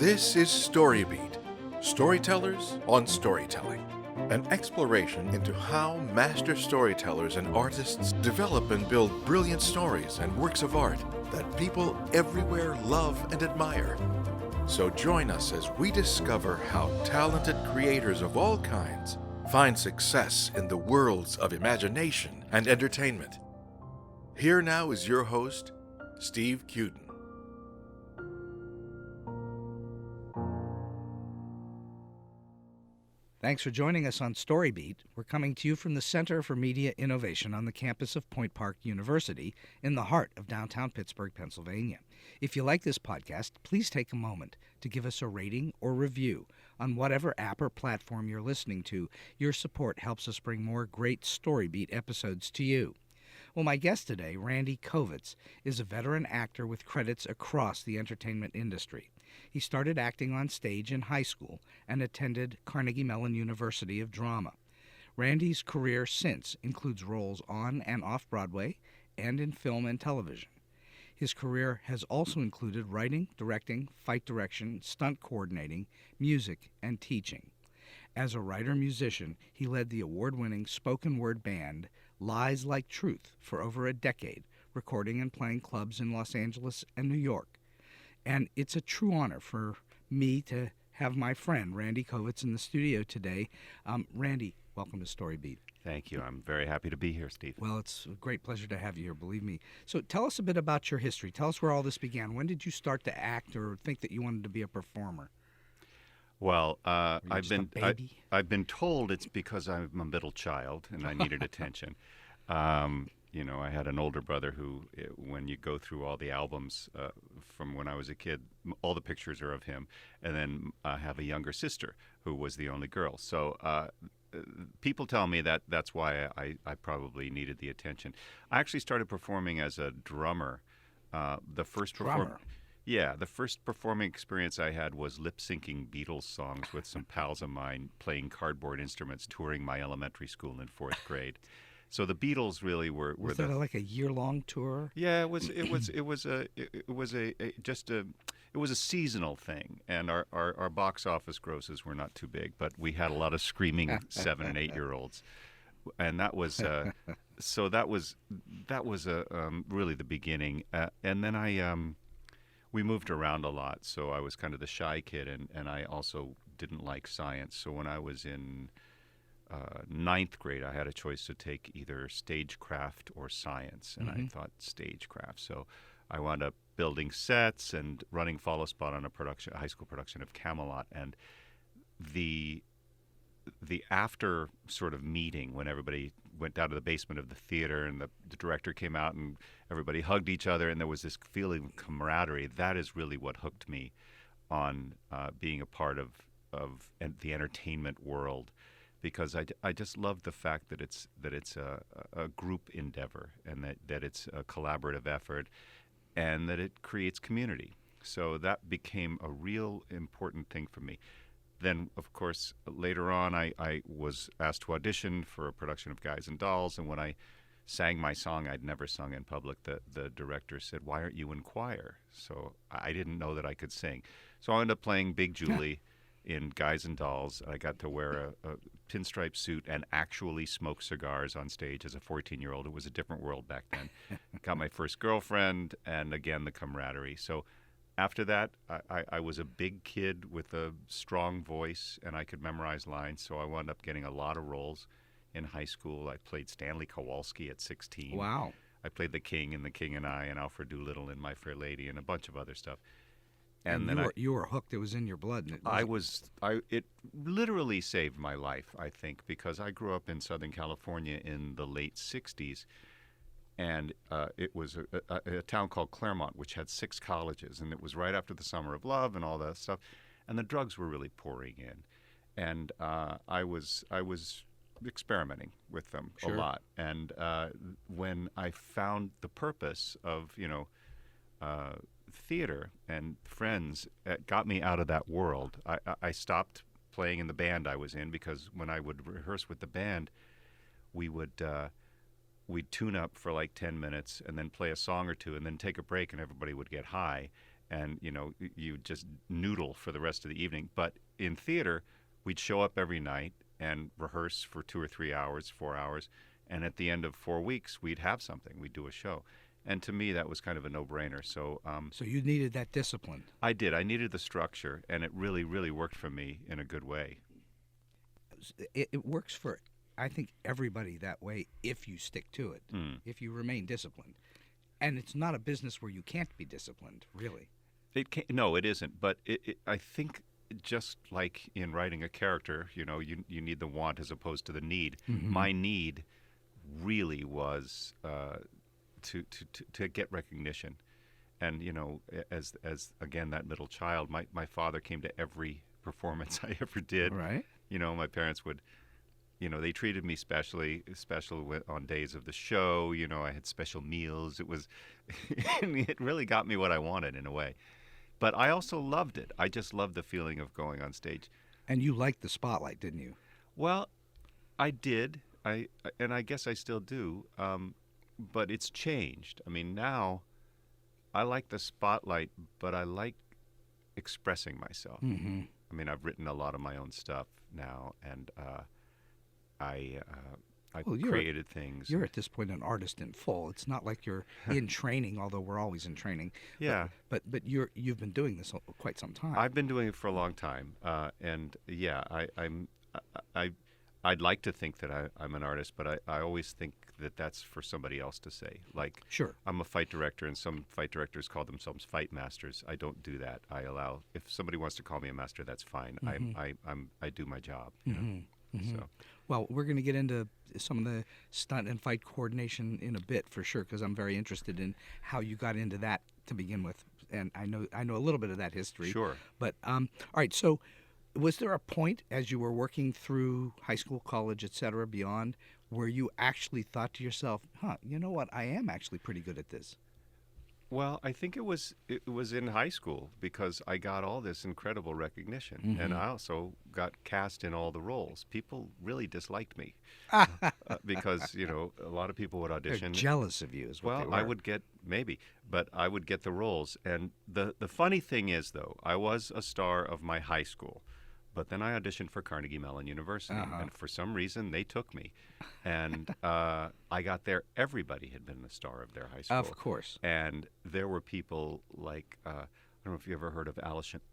This is StoryBeat, Storytellers on Storytelling, an exploration into how master storytellers and artists develop and build brilliant stories and works of art that people everywhere love and admire. So join us as we discover how talented creators of all kinds find success in the worlds of imagination and entertainment. Here now is your host, Steve Cuden. Thanks for joining us on StoryBeat. We're coming to you from the Center for Media Innovation on the campus of Point Park University in the heart of downtown Pittsburgh, Pennsylvania. If you like this podcast, please take a moment to give us a rating or review on whatever app or platform you're listening to. Your support helps us bring more great StoryBeat episodes to you. Well, my guest today, Randy Kovitz, is a veteran actor with credits across the entertainment industry. He started acting on stage in high school and attended Carnegie Mellon University of Drama. Randy's career since includes roles on and off Broadway and in film and television. His career has also included writing, directing, fight direction, stunt coordinating, music, and teaching. As a writer-musician, he led the award-winning spoken word band Lies Like Truth for over a decade, recording and playing clubs in Los Angeles and New York. And it's a true honor for me to have my friend Randy Kovitz in the studio today. Randy, welcome to StoryBeat. Thank you. I'm very happy to be here, Steve. Well, it's a great pleasure to have you here, believe me. So tell us a bit about your history. Tell us where all this began. When did you start to act or think that you wanted to be a performer? Well, I've been told it's because I'm a middle child and I needed attention. I had an older brother who, when you go through all the albums from when I was a kid, all the pictures are of him. And then I have a younger sister who was the only girl. So people tell me that that's why I probably needed the attention. I actually started performing as a drummer. The first performing experience I had was lip-syncing Beatles songs with some pals of mine, playing cardboard instruments, touring my elementary school in fourth grade. So the Beatles really were was that like a year-long tour? Yeah, it was a seasonal thing, and our box office grosses were not too big, but we had a lot of screaming 7 and 8 year olds, and that was really the beginning. And then we moved around a lot, so I was kind of the shy kid, and I also didn't like science. So when I was in ninth grade, I had a choice to take either stagecraft or science, and I thought stagecraft. So I wound up building sets and running follow spot on a high school production of Camelot. And the after sort of meeting, when everybody went down to the basement of the theater and the director came out and everybody hugged each other and there was this feeling of camaraderie, that is really what hooked me on being a part of the entertainment world. Because I just love the fact that it's a group endeavor and that it's a collaborative effort and that it creates community. So that became a real important thing for me. Then, of course, later on, I was asked to audition for a production of Guys and Dolls, and when I sang my song I'd never sung in public, the director said, "Why aren't you in choir?" So I didn't know that I could sing. So I ended up playing Big Julie in Guys and Dolls. I got to wear a pinstripe suit and actually smoke cigars on stage as a 14-year-old. It was a different world back then. Got my first girlfriend, and again, the camaraderie. So after that, I was a big kid with a strong voice, and I could memorize lines, so I wound up getting a lot of roles in high school. I played Stanley Kowalski at 16. Wow. I played The King in The King and I, and Alfred Doolittle in My Fair Lady, and a bunch of other stuff. And then you were hooked. It was in your blood. It literally saved my life, I think, because I grew up in Southern California in the late 60s, and it was a town called Claremont, which had 6 colleges, and it was right after the Summer of Love and all that stuff, and the drugs were really pouring in, and I was experimenting with them a lot, and when I found the purpose of theater and friends, got me out of that world. I stopped playing in the band I was in because when I would rehearse with the band, we'd tune up for like 10 minutes and then play a song or two and then take a break and everybody would get high. and you just noodle for the rest of the evening. But in theater, we'd show up every night and rehearse for 2 or 3 hours, 4 hours, and at the end of 4 weeks, we'd have something. We'd do a show. And to me, that was kind of a no-brainer. So So you needed that discipline. I did. I needed the structure, and it really, really worked for me in a good way. It works for, I think, everybody that way if you stick to it, if you remain disciplined. And it's not a business where you can't be disciplined, really. No, it isn't. But I think just like in writing a character, you need the want as opposed to the need. Mm-hmm. My need really was to get recognition. And, as again, that middle child, my father came to every performance I ever did. Right. My parents would, they treated me special on days of the show. I had special meals. It was, it really got me what I wanted in a way. But I also loved it. I just loved the feeling of going on stage. And you liked the spotlight, didn't you? Well, I did. And I guess I still do. But it's changed. I mean, now I like the spotlight, but I like expressing myself. Mm-hmm. I mean, I've written a lot of my own stuff now, and I created things. You're at this point an artist in full. It's not like you're in training, although we're always in training. Yeah. But you've been doing this quite some time. I've been doing it for a long time, and yeah, I'd like to think that I'm an artist, but I always think that that's for somebody else to say. Like, sure, I'm a fight director, and some fight directors call themselves fight masters. I don't do that. I allow, if somebody wants to call me a master, that's fine. Mm-hmm. I do my job. Mm-hmm. Mm-hmm. So. Well, we're going to get into some of the stunt and fight coordination in a bit for sure, because I'm very interested in how you got into that to begin with, and I know a little bit of that history. Sure. But all right, so was there a point as you were working through high school, college, et cetera, beyond, where you actually thought to yourself, you know what, I am actually pretty good at this? Well, I think it was in high school because I got all this incredible recognition, Mm-hmm. and I also got cast in all the roles. People really disliked me because a lot of people would audition. They're jealous of you, is what they were. I would get but I would get the roles. And the funny thing is, though, I was a star of my high school, but then I auditioned for Carnegie Mellon University, and for some reason they took me. And I got there. Everybody had been the star of their high school. Of course. And there were people like, I don't know if you ever heard of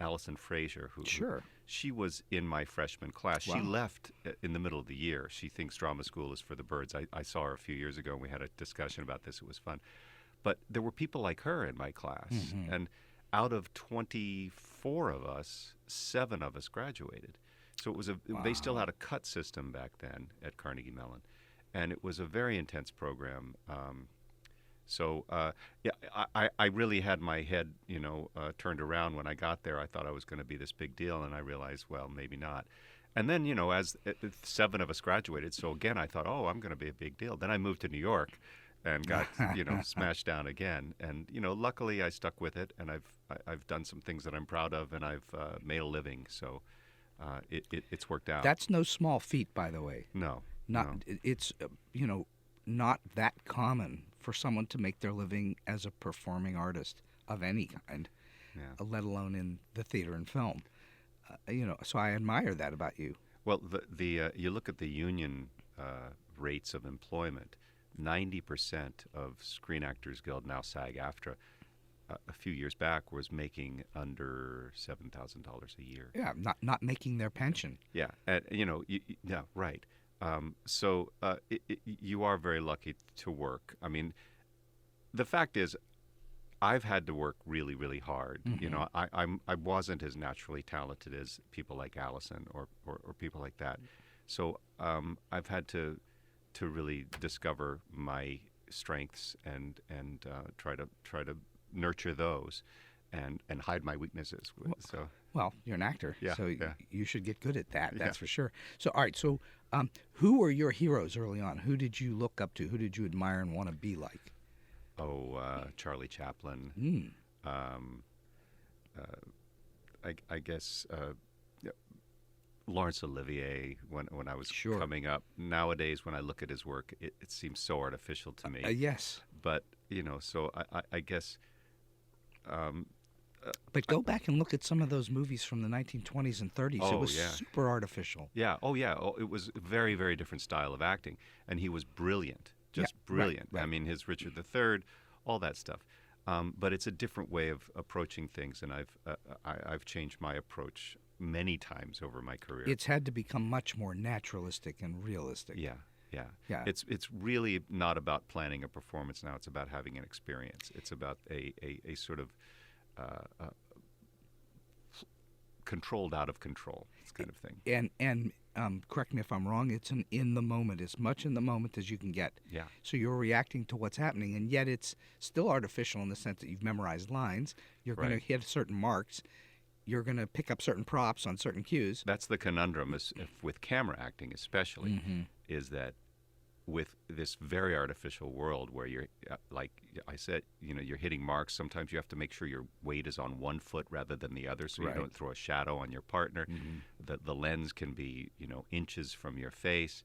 Allison Frazier. Sure. She was in my freshman class. Wow. She left in the middle of the year. She thinks drama school is for the birds. I saw her a few years ago, and we had a discussion about this. It was fun. But there were people like her in my class. Mm-hmm. And out of 24 of us, 7 of us graduated. So it was they still had a cut system back then at Carnegie Mellon, and it was a very intense program. I really had my head, turned around when I got there. I thought I was going to be this big deal, and I realized, well, maybe not. And then, as 7 of us graduated, so again, I thought, oh, I'm going to be a big deal. Then I moved to New York and got, smashed down again. And, luckily I stuck with it, and I've done some things that I'm proud of, and I've made a living. So it's worked out. That's no small feat, by the way. No. It's not that common for someone to make their living as a performing artist of any kind, let alone in the theater and film. So I admire that about you. Well, you look at the union rates of employment. 90% of Screen Actors Guild, now SAG-AFTRA, a few years back was making under $7,000 a year. Yeah, not making their pension. Yeah, and yeah, right. So you are very lucky to work. I mean, the fact is, I've had to work really, really hard. Mm-hmm. I wasn't as naturally talented as people like Allison or people like that. So I've had to really discover my strengths and try to nurture those and hide my weaknesses. Well, you're an actor, so yeah. you should get good at that. That's Yeah. for sure. So, all right. So, who were your heroes early on? Who did you look up to? Who did you admire and want to be like? Charlie Chaplin. I guess Laurence Olivier when I was coming up. Nowadays, when I look at his work, it seems so artificial to me. Yes. But so I guess But go back and look at some of those movies from the 1920s and 30s. It Oh, was yeah. super artificial. Yeah. Oh, yeah. Oh, it was a very, very different style of acting, and he was brilliant, just Yeah, right, brilliant. right. I mean, his Richard III, all that stuff. But it's a different way of approaching things, and I've changed my approach many times over my career. It's had to become much more naturalistic and realistic. Yeah. Yeah. Yeah. It's really not about planning a performance now. It's about having an experience. It's about a sort of controlled out of control kind of thing. And correct me if I'm wrong, it's an in the moment, as much in the moment as you can get. Yeah. So you're reacting to what's happening, and yet it's still artificial in the sense that you've memorized lines. You're going to Right. hit certain marks. You're going to pick up certain props on certain cues. That's the conundrum with camera acting especially, Mm-hmm. is that with this very artificial world where you're, like I said, you're hitting marks. Sometimes you have to make sure your weight is on one foot rather than the other, so Right. you don't throw a shadow on your partner. Mm-hmm. The lens can be, inches from your face.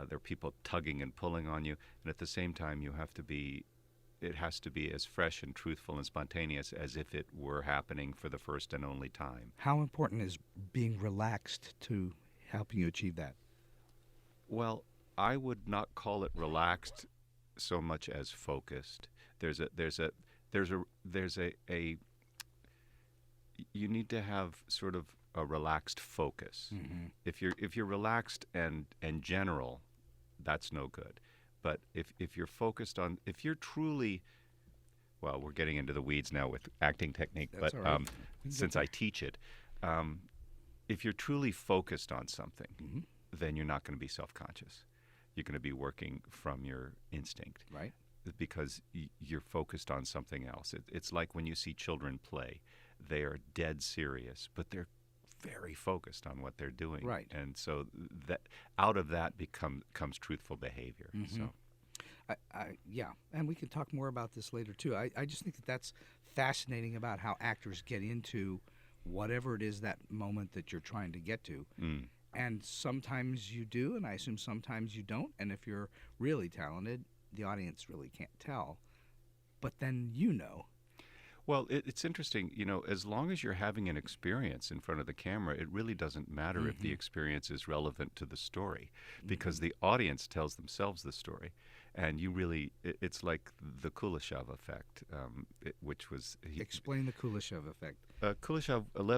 There are people tugging and pulling on you, and at the same time, it has to be as fresh and truthful and spontaneous as if it were happening for the first and only time. How important is being relaxed to helping you achieve that? Well, I would not call it relaxed so much as focused. You need to have sort of a relaxed focus. Mm-hmm. If you're relaxed and general, that's no good. But if you're focused on, if you're truly, well, we're getting into the weeds now with acting technique, That's but all right. since I teach it, if you're truly focused on something, Mm-hmm. then you're not going to be self-conscious. You're going to be working from your instinct, Right. because you're focused on something else. It's like when you see children play. They are dead serious, but they're very focused on what they're doing. Right. And so that out of that comes truthful behavior. Mhm. So Yeah, and we can talk more about this later too. I just think that that's fascinating about how actors get into whatever it is that moment that you're trying to get to. And sometimes you do, and I assume sometimes you don't. And if you're really talented, the audience really can't tell. But then you know. Well, it's interesting, as long as you're having an experience in front of the camera, it really doesn't matter if the experience is relevant to the story, because the audience tells themselves the story. And it's like the Kuleshov Effect, which was... Explain the Kuleshov Effect. Lev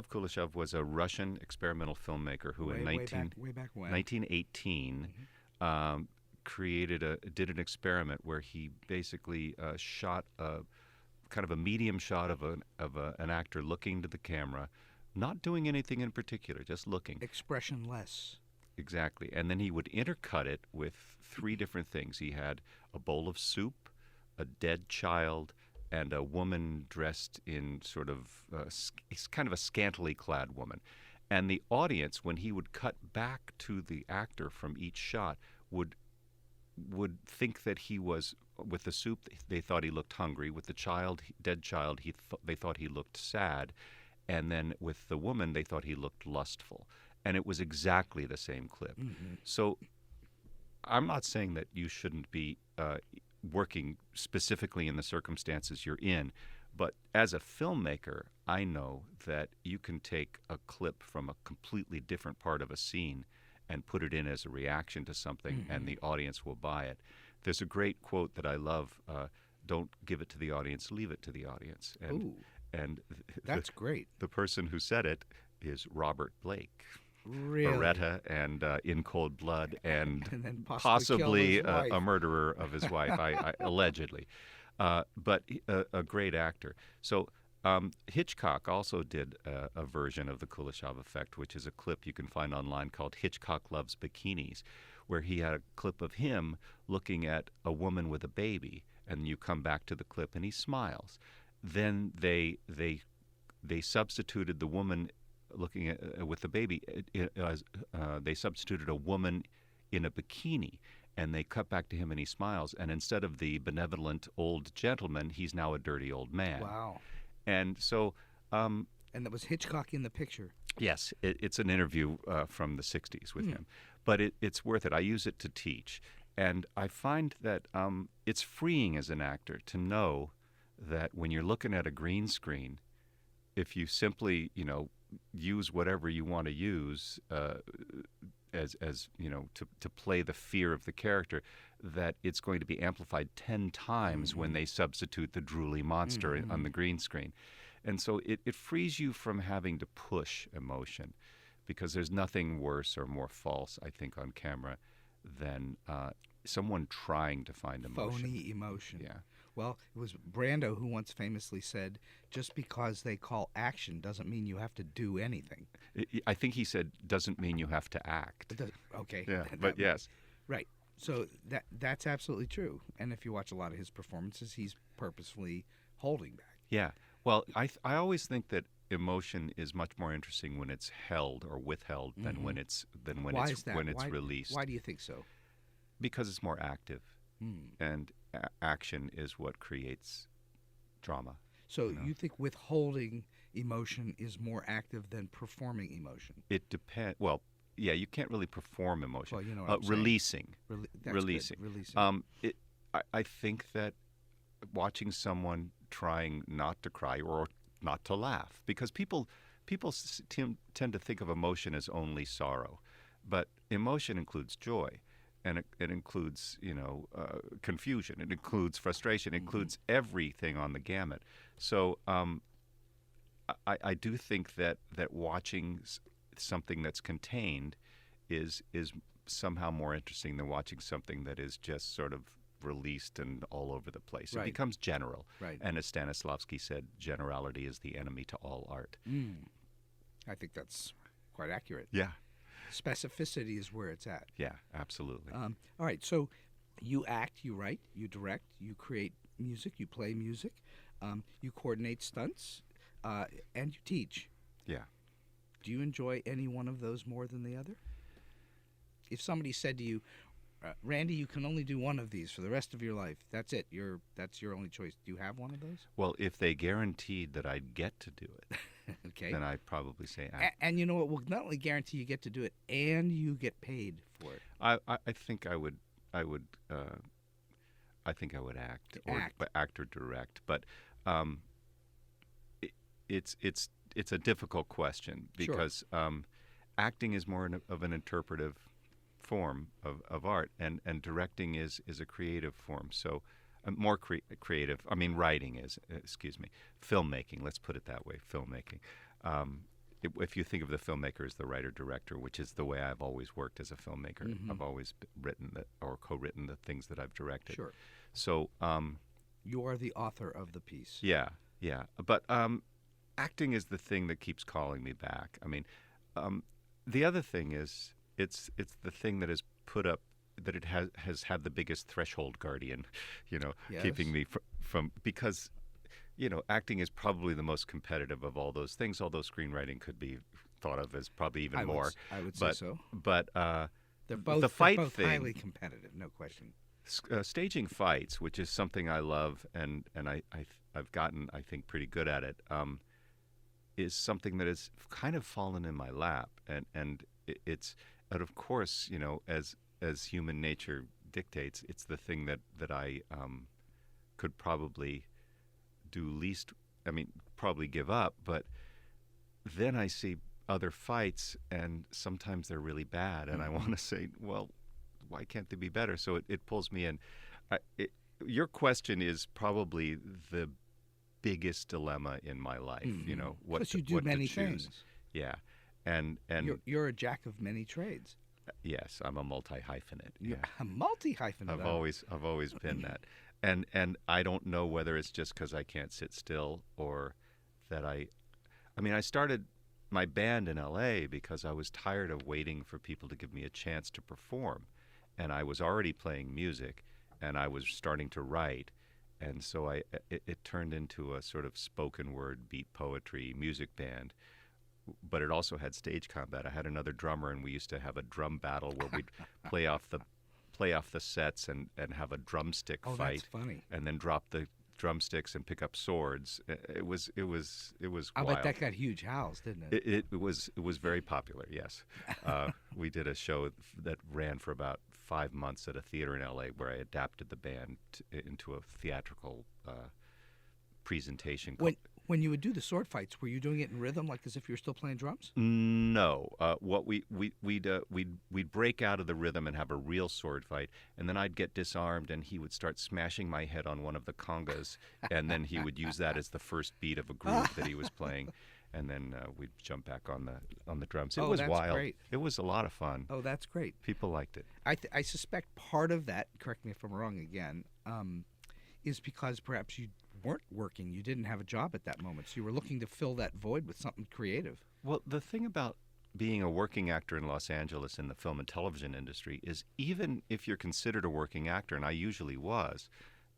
Kuleshov was a Russian experimental filmmaker who in Way back when. 1918 did an experiment where he basically shot kind of a medium shot of an actor looking to the camera, not doing anything in particular, just looking. Expressionless. Exactly. And then he would intercut it with three different things. He had a bowl of soup, a dead child, and a woman dressed in sort of kind of a scantily clad woman. And the audience, when he would cut back to the actor from each shot, would think that he was, with the soup, they thought he looked hungry. With the dead child, they thought he looked sad. And then with the woman, they thought he looked lustful. And it was exactly the same clip. Mm-hmm. So I'm not saying that you shouldn't be working specifically in the circumstances you're in, but as a filmmaker, I know that you can take a clip from a completely different part of a scene and put it in as a reaction to something, and the audience will buy it. There's a great quote that I love, don't give it to the audience, leave it to the audience. And That's great. The person who said it is Robert Blake. Really? Beretta and In Cold Blood, and then possibly kill his wife. a murderer of his wife, I allegedly. But a great actor. So Hitchcock also did a version of the Kuleshov Effect, which is a clip you can find online called Hitchcock Loves Bikinis, where he had a clip of him looking at a woman with a baby, and you come back to the clip and he smiles. Then they substituted the woman looking at with the baby. They substituted a woman in a bikini, and they cut back to him and he smiles. And instead of the benevolent old gentleman, he's now a dirty old man. Wow. And so, And that was Hitchcock in the picture. yes, it's an interview from the 60s with him. But it's worth it. I use it to teach. And I find that it's freeing as an actor to know that when you're looking at a green screen, if you simply, use whatever you want to use as to play the fear of the character, that it's going to be amplified 10 times when they substitute the drooly monster on the green screen. And so it frees you from having to push emotion, because there's nothing worse or more false, I think, on camera than someone trying to find emotion. Phony emotion. Yeah. Well, it was Brando who once famously said, just because they call action doesn't mean you have to do anything. I think he said, doesn't mean you have to act. Okay. Yeah, but yes. Right. So that's absolutely true. And if you watch a lot of his performances, he's purposefully holding back. Yeah. Well, I always think that emotion is much more interesting when it's held or withheld than when it's Why is that? when it's Why, released. Why do you think so? Because it's more active, and action is what creates drama. So you think withholding emotion is more active than performing emotion? It depends. Well, yeah, you can't really perform emotion. Well, you know what I'm saying. Releasing. That's Releasing. good. Releasing. I think that watching someone trying not to cry or not to laugh, because people tend to think of emotion as only sorrow, but emotion includes joy, and it includes confusion, it includes frustration, it includes everything on the gamut. So I do think that watching something that's contained is somehow more interesting than watching something that is just sort of released and all over the place. Right. It becomes general. Right. And as Stanislavski said, generality is the enemy to all art. I think that's quite accurate. Yeah. Specificity is where it's at. Yeah, absolutely. All right, so you act, you write, you direct, you create music, you play music, you coordinate stunts, and you teach. Yeah. Do you enjoy any one of those more than the other? If somebody said to you, Randy, you can only do one of these for the rest of your life. That's it. That's your only choice. Do you have one of those? Well, if they guaranteed that I'd get to do it, okay, then I'd probably say act. And you know what? We'll not only guarantee you get to do it, and you get paid for it. I think I would act or direct, but it's a difficult question because acting is more of an interpretive form of art, and directing is a creative form. So more creative. I mean, writing is. Filmmaking. Let's put it that way. Filmmaking. If you think of the filmmaker as the writer-director, which is the way I've always worked as a filmmaker, I've always written or co-written the things that I've directed. Sure. So you are the author of the piece. Yeah. But acting is the thing that keeps calling me back. I mean, the other thing is it's the thing that has put up that it has had the biggest threshold guardian, Yes. keeping me from because. Acting is probably the most competitive of all those things, although screenwriting could be thought of as probably even more. I would say so. But they're both, the fight they're both thing, highly competitive, no question. Staging fights, which is something I love, and I've gotten, I think, pretty good at it, is something that has kind of fallen in my lap, and of course, as human nature dictates, it's the thing that I could probably do least, probably give up, but then I see other fights and sometimes they're really bad and I want to say, well, why can't they be better? So it pulls me in. Your question is probably the biggest dilemma in my life, what Plus you do what many to choose. things. Yeah. And you're a jack of many trades. Yes, I'm a multi-hyphenate. You're Yeah. a multi-hyphenate. I've always been that. And I don't know whether it's just because I can't sit still or that I started my band in L.A. because I was tired of waiting for people to give me a chance to perform. And I was already playing music and I was starting to write. And so it turned into a sort of spoken word, beat poetry, music band. But it also had stage combat. I had another drummer and we used to have a drum battle where we'd play off the sets and have a drumstick fight. That's funny. And then drop the drumsticks and pick up swords. It was I wild. bet that got huge howls, didn't it? It was very popular. Yes, we did a show that ran for about 5 months at a theater in L.A. where I adapted the band into a theatrical presentation. When you would do the sword fights, were you doing it in rhythm, like as if you were still playing drums? No, what we'd break out of the rhythm and have a real sword fight, and then I'd get disarmed, and he would start smashing my head on one of the congas, and then he would use that as the first beat of a groove that he was playing, and then we'd jump back on the drums. It was that's wild. great. It was a lot of fun. Oh, that's great. People liked it. I suspect part of that, correct me if I'm wrong again, is because perhaps you weren't working. You didn't have a job at that moment, so you were looking to fill that void with something creative. Well, the thing about being a working actor in Los Angeles in the film and television industry is even if you're considered a working actor, and I usually was,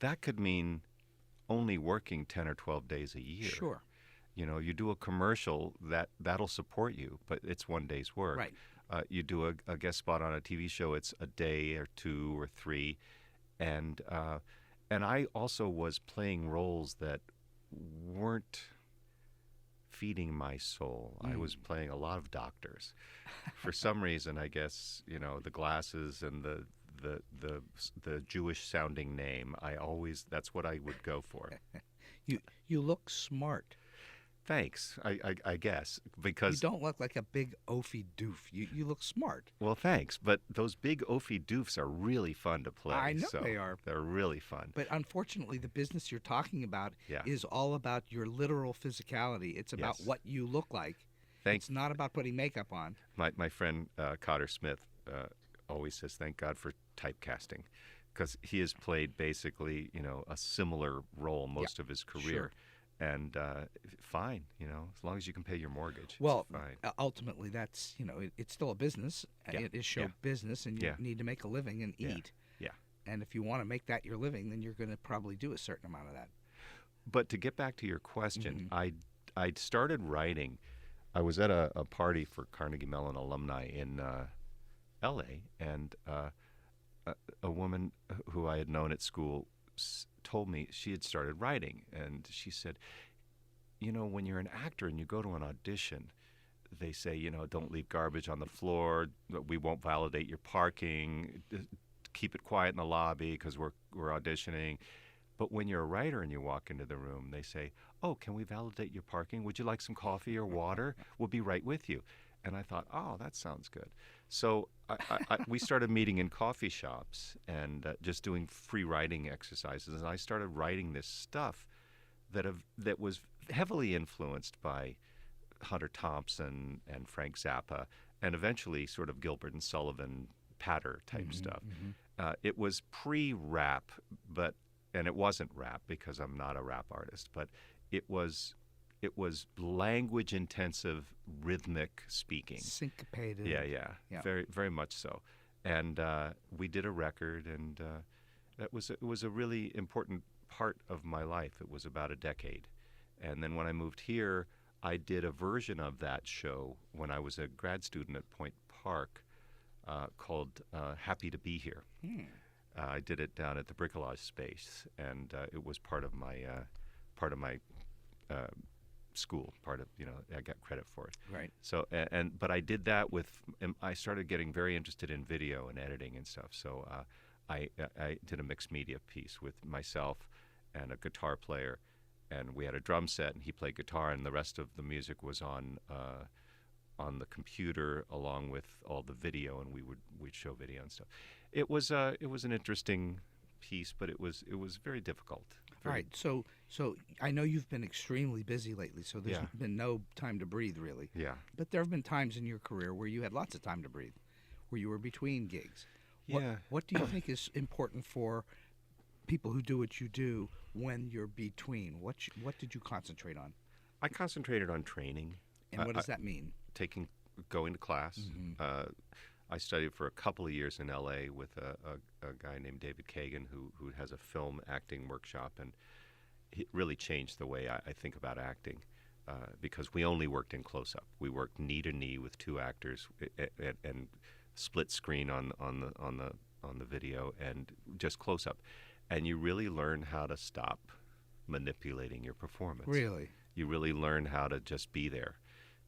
that could mean only working 10 or 12 days a year. Sure. You know, you do a commercial, that'll support you, but it's one day's work. Right. You do a guest spot on a TV show, it's a day or 2 or 3, and I also was playing roles that weren't feeding my soul. I was playing a lot of doctors. For some reason, I guess, you know, the glasses and the Jewish sounding name, that's what I would go for. You look smart. Thanks, I guess, because... You don't look like a big oafy doof. You look smart. Well, thanks, but those big oafy doofs are really fun to play. I know so they are. They're really fun. But unfortunately, the business you're talking about Yeah. is all about your literal physicality. It's about Yes. what you look like. Thanks. It's not about putting makeup on. My friend Cotter Smith always says, thank God for typecasting, because he has played basically, you know, a similar role most of his career. Sure. And fine, you know, as long as you can pay your mortgage, Well, it's fine. Ultimately, that's, you know, it's still a business. Yeah. It is show Yeah. business, and you Yeah. need to make a living and Yeah. eat. Yeah. And if you want to make that your living, then you're going to probably do a certain amount of that. But to get back to your question, Mm-hmm. I'd started writing. I was at a party for Carnegie Mellon alumni in L.A., and a woman who I had known at school told me she had started writing, and she said, you know, when you're an actor and you go to an audition, they say, you know, don't leave garbage on the floor, we won't validate your parking, keep it quiet in the lobby because we're auditioning. But when you're a writer and you walk into the room, they say, oh, can we validate your parking? Would you like some coffee or water? We'll be right with you. And I thought, oh, that sounds good. So we started meeting in coffee shops and just doing free writing exercises. And I started writing this stuff that was heavily influenced by Hunter Thompson and Frank Zappa, and eventually sort of Gilbert and Sullivan patter type stuff. It was pre-rap, and it wasn't rap because I'm not a rap artist, but it was language intensive, rhythmic speaking. Syncopated. Yeah. Very, very much so. And we did a record, and it was a really important part of my life. It was about a decade. And then when I moved here, I did a version of that show when I was a grad student at Point Park called Happy to Be Here. I did it down at the Bricolage Space, and it was part of my school. Part of, you know, I got credit for it. Right. So but I did that I started getting very interested in video and editing and stuff. So I did a mixed media piece with myself and a guitar player, and we had a drum set, and he played guitar, and the rest of the music was on the computer along with all the video, and we'd show video and stuff. It was an interesting piece, but it was very difficult. All right. So I know you've been extremely busy lately, so there's Yeah. been no time to breathe, really. Yeah. But there have been times in your career where you had lots of time to breathe, where you were between gigs. Yeah. What do you think is important for people who do what you do when you're between? What did you concentrate on? I concentrated on training. And what does that mean? Going to class. I studied for a couple of years in L.A. with a guy named David Kagan who has a film acting workshop, and it really changed the way I think about acting because we only worked in close-up. We worked knee to knee with two actors and split screen on the video and just close-up, and you really learn how to stop manipulating your performance. Really? You really learn how to just be there,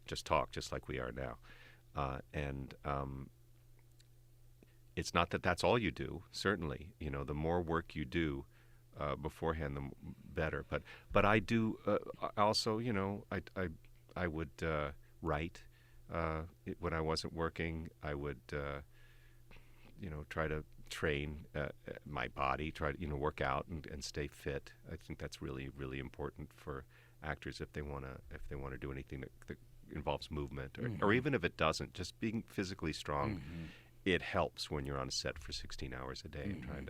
just talk, just like we are now. It's not that that's all you do. Certainly, you know, the more work you do, beforehand, the better. But I do also, I would write when I wasn't working. I would try to train my body, try to work out and stay fit. I think that's really, really important for actors if they want to do anything that involves movement, or even if it doesn't, just being physically strong. It helps when you're on a set for 16 hours a day and trying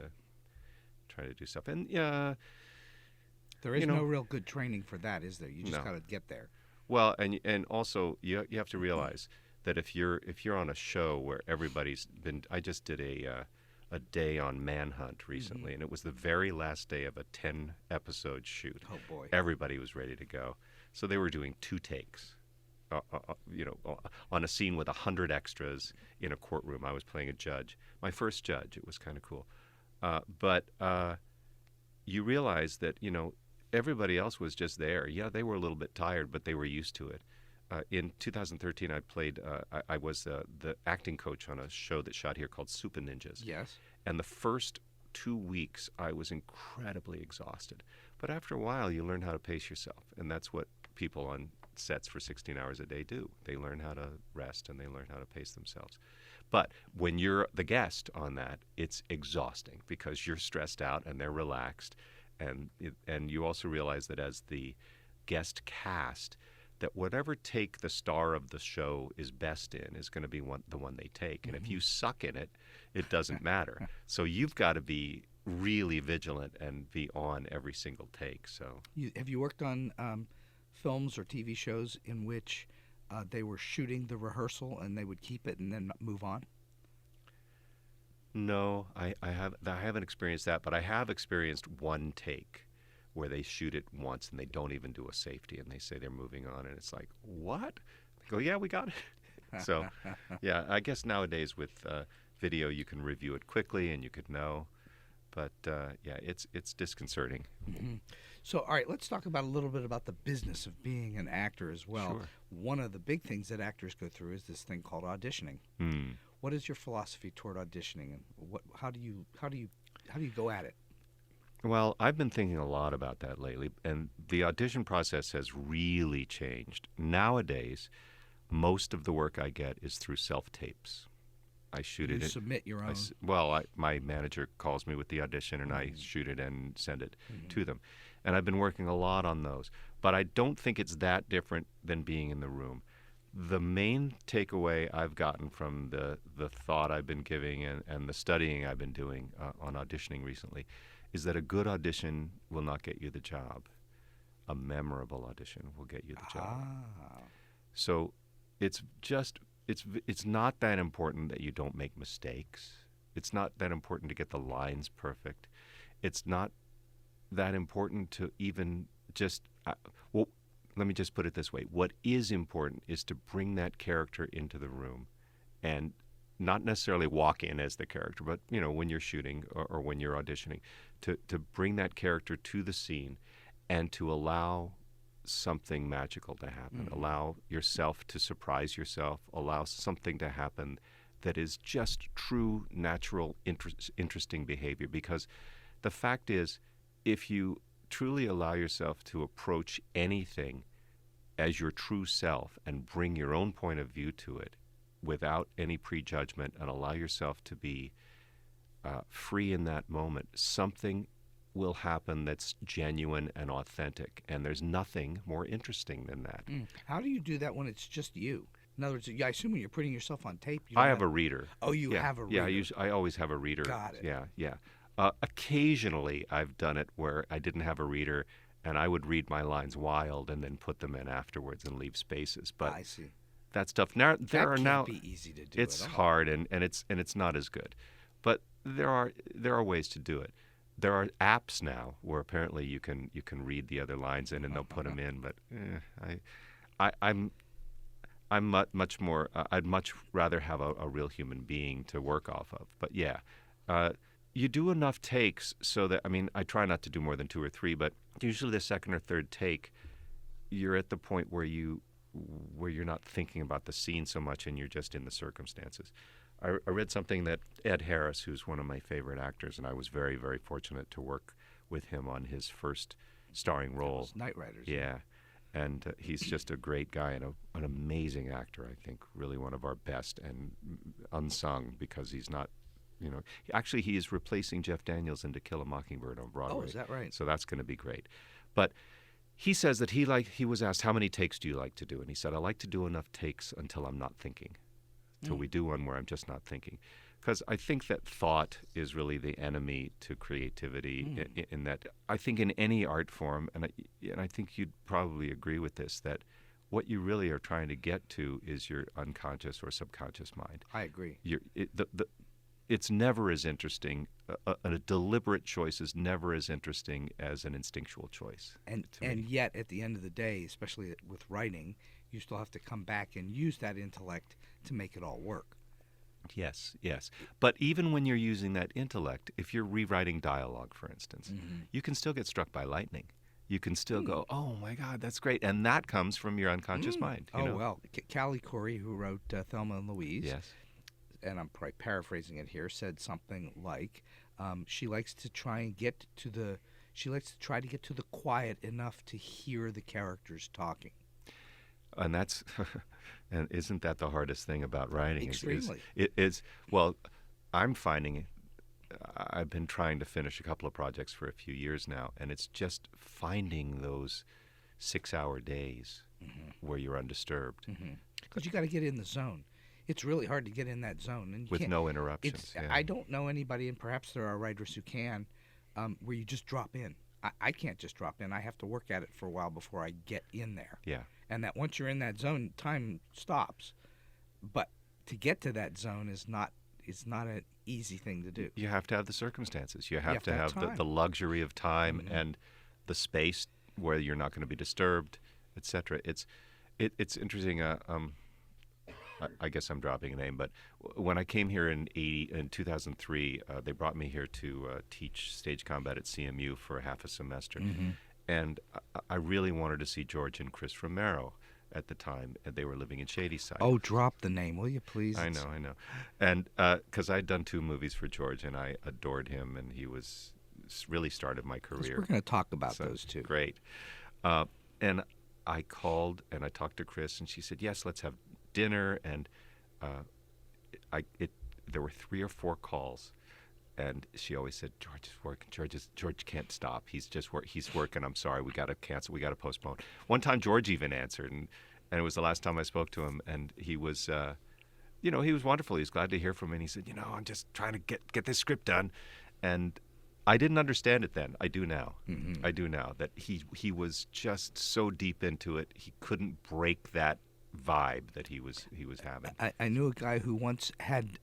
to do stuff. And there is no real good training for that, is there? You just got to get there. Well, and also you have to realize that if you're on a show where everybody's been, I just did a day on Manhunt recently, and it was the very last day of a 10-episode shoot. Oh boy! Everybody was ready to go, so they were doing 2 takes. On a scene with 100 extras in a courtroom. I was playing a judge, my first judge. It was kind of cool, but you realize that everybody else was just there. Yeah, they were a little bit tired, but they were used to it. In 2013, I played. I was the acting coach on a show that shot here called Super Ninjas. Yes. And the first 2 weeks, I was incredibly exhausted. But after a while, you learn how to pace yourself, and that's what people on sets for 16 hours a day do. They learn how to rest and they learn how to pace themselves. But when you're the guest on that, it's exhausting because you're stressed out and they're relaxed, and you also realize that as the guest cast, that whatever take the star of the show is best in is going to be the one they take. And if you suck in it, it doesn't matter. So you've got to be really vigilant and be on every single take. So have you worked on films or TV shows in which they were shooting the rehearsal and they would keep it and then move on? No, I haven't experienced that, but I have experienced one take where they shoot it once and they don't even do a safety and they say they're moving on, and it's like, what? They go, yeah, we got it. So, yeah, I guess nowadays with video you can review it quickly and you could know, but yeah, it's disconcerting. So, all right, let's talk about a little bit about the business of being an actor as well. Sure. One of the big things that actors go through is this thing called auditioning. What is your philosophy toward auditioning, and how do you go at it? Well, I've been thinking a lot about that lately, and the audition process has really changed. Nowadays, most of the work I get is through self-tapes. I shoot it. You submit your own. My manager calls me with the audition, and I shoot it and send it to them. And I've been working a lot on those. But I don't think it's that different than being in the room. The main takeaway I've gotten from the thought I've been giving and the studying I've been doing on auditioning recently is that a good audition will not get you the job. A memorable audition will get you the job. So it's not that important that you don't make mistakes. It's not that important to get the lines perfect. It's not that important to even just let me just put it this way. What is important is to bring that character into the room and not necessarily walk in as the character, but when you're shooting or when you're auditioning, to bring that character to the scene and to allow something magical to happen, allow yourself to surprise yourself, allow something to happen that is just true, natural, interesting behavior. Because the fact is, if you truly allow yourself to approach anything as your true self and bring your own point of view to it without any prejudgment and allow yourself to be free in that moment, something will happen that's genuine and authentic, and there's nothing more interesting than that. How do you do that when it's just you? In other words, I assume when you're putting yourself on tape, I have a reader. Oh, you have a reader. Yeah, I always have a reader. Got it. Yeah. Occasionally, I've done it where I didn't have a reader, and I would read my lines wild and then put them in afterwards and leave spaces. But I see. That stuff now That can't be easy to do. It's hard and it's not as good, but there are ways to do it. There are apps now where apparently you can read the other lines in and they'll put them in. But I'm much more. I'd much rather have a real human being to work off of. But yeah. You do enough takes so that, I try not to do more than 2 or 3, but usually the second or third take, you're at the point where you're not thinking about the scene so much and you're just in the circumstances. I read something that Ed Harris, who's one of my favorite actors, and I was very, very fortunate to work with him on his first starring role. Those Night Riders. Yeah. And he's just a great guy and an amazing actor, I think, really one of our best, and unsung because he's not, actually he is replacing Jeff Daniels in To Kill a Mockingbird on Broadway. Oh, is that right? So that's going to be great. But he says that he was asked, how many takes do you like to do? And he said, I like to do enough takes until I'm not thinking, till we do one where I'm just not thinking. Because I think that thought is really the enemy to creativity. In that, I think in any art form, and I think you'd probably agree with this, that what you really are trying to get to is your unconscious or subconscious mind. I agree. It's never as interesting. A deliberate choice is never as interesting as an instinctual choice. And yet, at the end of the day, especially with writing, you still have to come back and use that intellect to make it all work. Yes. But even when you're using that intellect, if you're rewriting dialogue, for instance, you can still get struck by lightning. You can still go, oh, my God, that's great. And that comes from your unconscious mind. Well, Callie Corey, who wrote Thelma and Louise, yes, and I'm probably paraphrasing it here, said something like, she likes to try to get to the quiet enough to hear the characters talking. And that's, and isn't that the hardest thing about writing? Extremely. Well, I'm finding, I've been trying to finish a couple of projects for a few years now, and it's just finding those 6-hour days where you're undisturbed. Because you got to get in the zone. It's really hard to get in that zone. And with no interruptions. Yeah. I don't know anybody, and perhaps there are writers who can, where you just drop in. I can't just drop in. I have to work at it for a while before I get in there. Yeah. And that once you're in that zone, time stops. But to get to that zone is not an easy thing to do. You have to have the circumstances. You have to have time. the luxury of time and the space where you're not going to be disturbed, etc. It's interesting. I guess I'm dropping a name, but when I came here in 2003, they brought me here to teach stage combat at CMU for half a semester. And I really wanted to see George and Chris Romero at the time, and they were living in Shadyside. Oh, drop the name, will you, please? I know. And because I'd done 2 movies for George, and I adored him, and he really started my career. We're going to talk about those two. Great. And I called, and I talked to Chris, and she said, yes, let's have dinner. And there were 3 or 4 calls. And she always said, George is working. George can't stop. He's working. I'm sorry. We got to cancel. We got to postpone. One time, George even answered, and it was the last time I spoke to him. And he was, he was wonderful. He was glad to hear from me. And he said, I'm just trying to get this script done. And I didn't understand it then. I do now. I do now that he was just so deep into it. He couldn't break that vibe that he was having. I knew a guy who once had.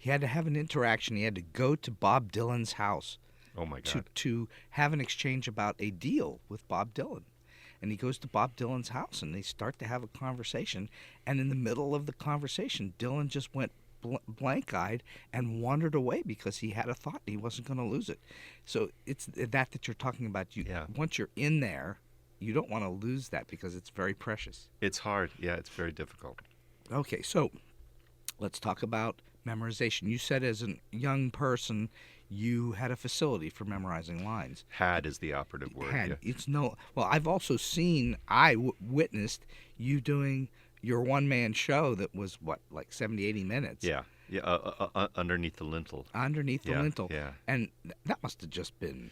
He had to have an interaction. He had to go to Bob Dylan's house. Oh, my God. To have an exchange about a deal with Bob Dylan. And he goes to Bob Dylan's house, and they start to have a conversation. And in the middle of the conversation, Dylan just went blank-eyed and wandered away because he had a thought and he wasn't going to lose it. So it's that you're talking about. Once you're in there, you don't want to lose that because it's very precious. It's hard. Yeah, it's very difficult. Okay, so let's talk about memorization. You said as a young person you had a facility for memorizing lines. Had is the operative word. Had. Yeah. It's no. Well, I've also witnessed you doing your one-man show that was like 70, 80 minutes. Yeah. Underneath the lintel. Underneath the lintel. Yeah. And that must have just been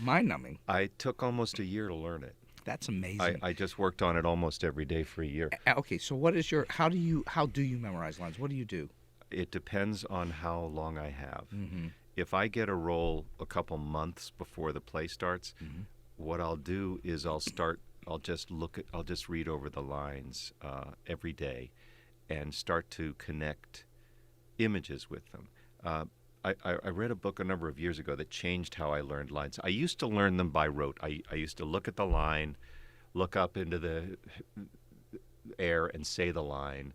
mind-numbing. I took almost a year to learn it. That's amazing. I just worked on it almost every day for a year. Okay, so how do you memorize lines? What do you do? It depends on how long I have. If I get a role a couple months before the play starts, what I'll do is I'll just read over the lines every day and start to connect images with them. I read a book a number of years ago that changed how I learned lines. I used to learn them by rote. I used to look at the line, look up into the air and say the line,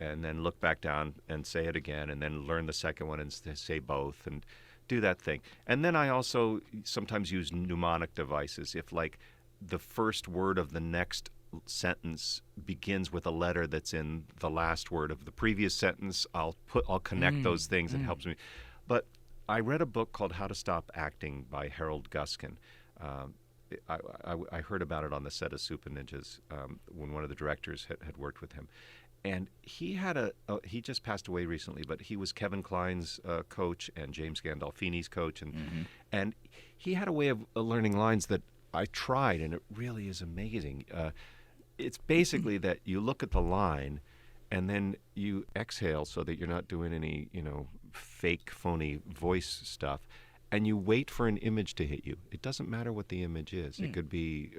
and then look back down and say it again, and then learn the second one and say both, and do that thing. And then I also sometimes use mnemonic devices. If, like, the first word of the next sentence begins with a letter that's in the last word of the previous sentence, I'll connect those things. It helps me. But I read a book called How to Stop Acting by Harold Guskin. I heard about it on the set of Super Ninjas when one of the directors had worked with him. And he had he just passed away recently, but he was Kevin Kline's coach and James Gandolfini's coach. And he had a way of learning lines that I tried, and it really is amazing. It's basically that you look at the line and then you exhale so that you're not doing any, fake, phony voice stuff. And you wait for an image to hit you. It doesn't matter what the image is. It could be,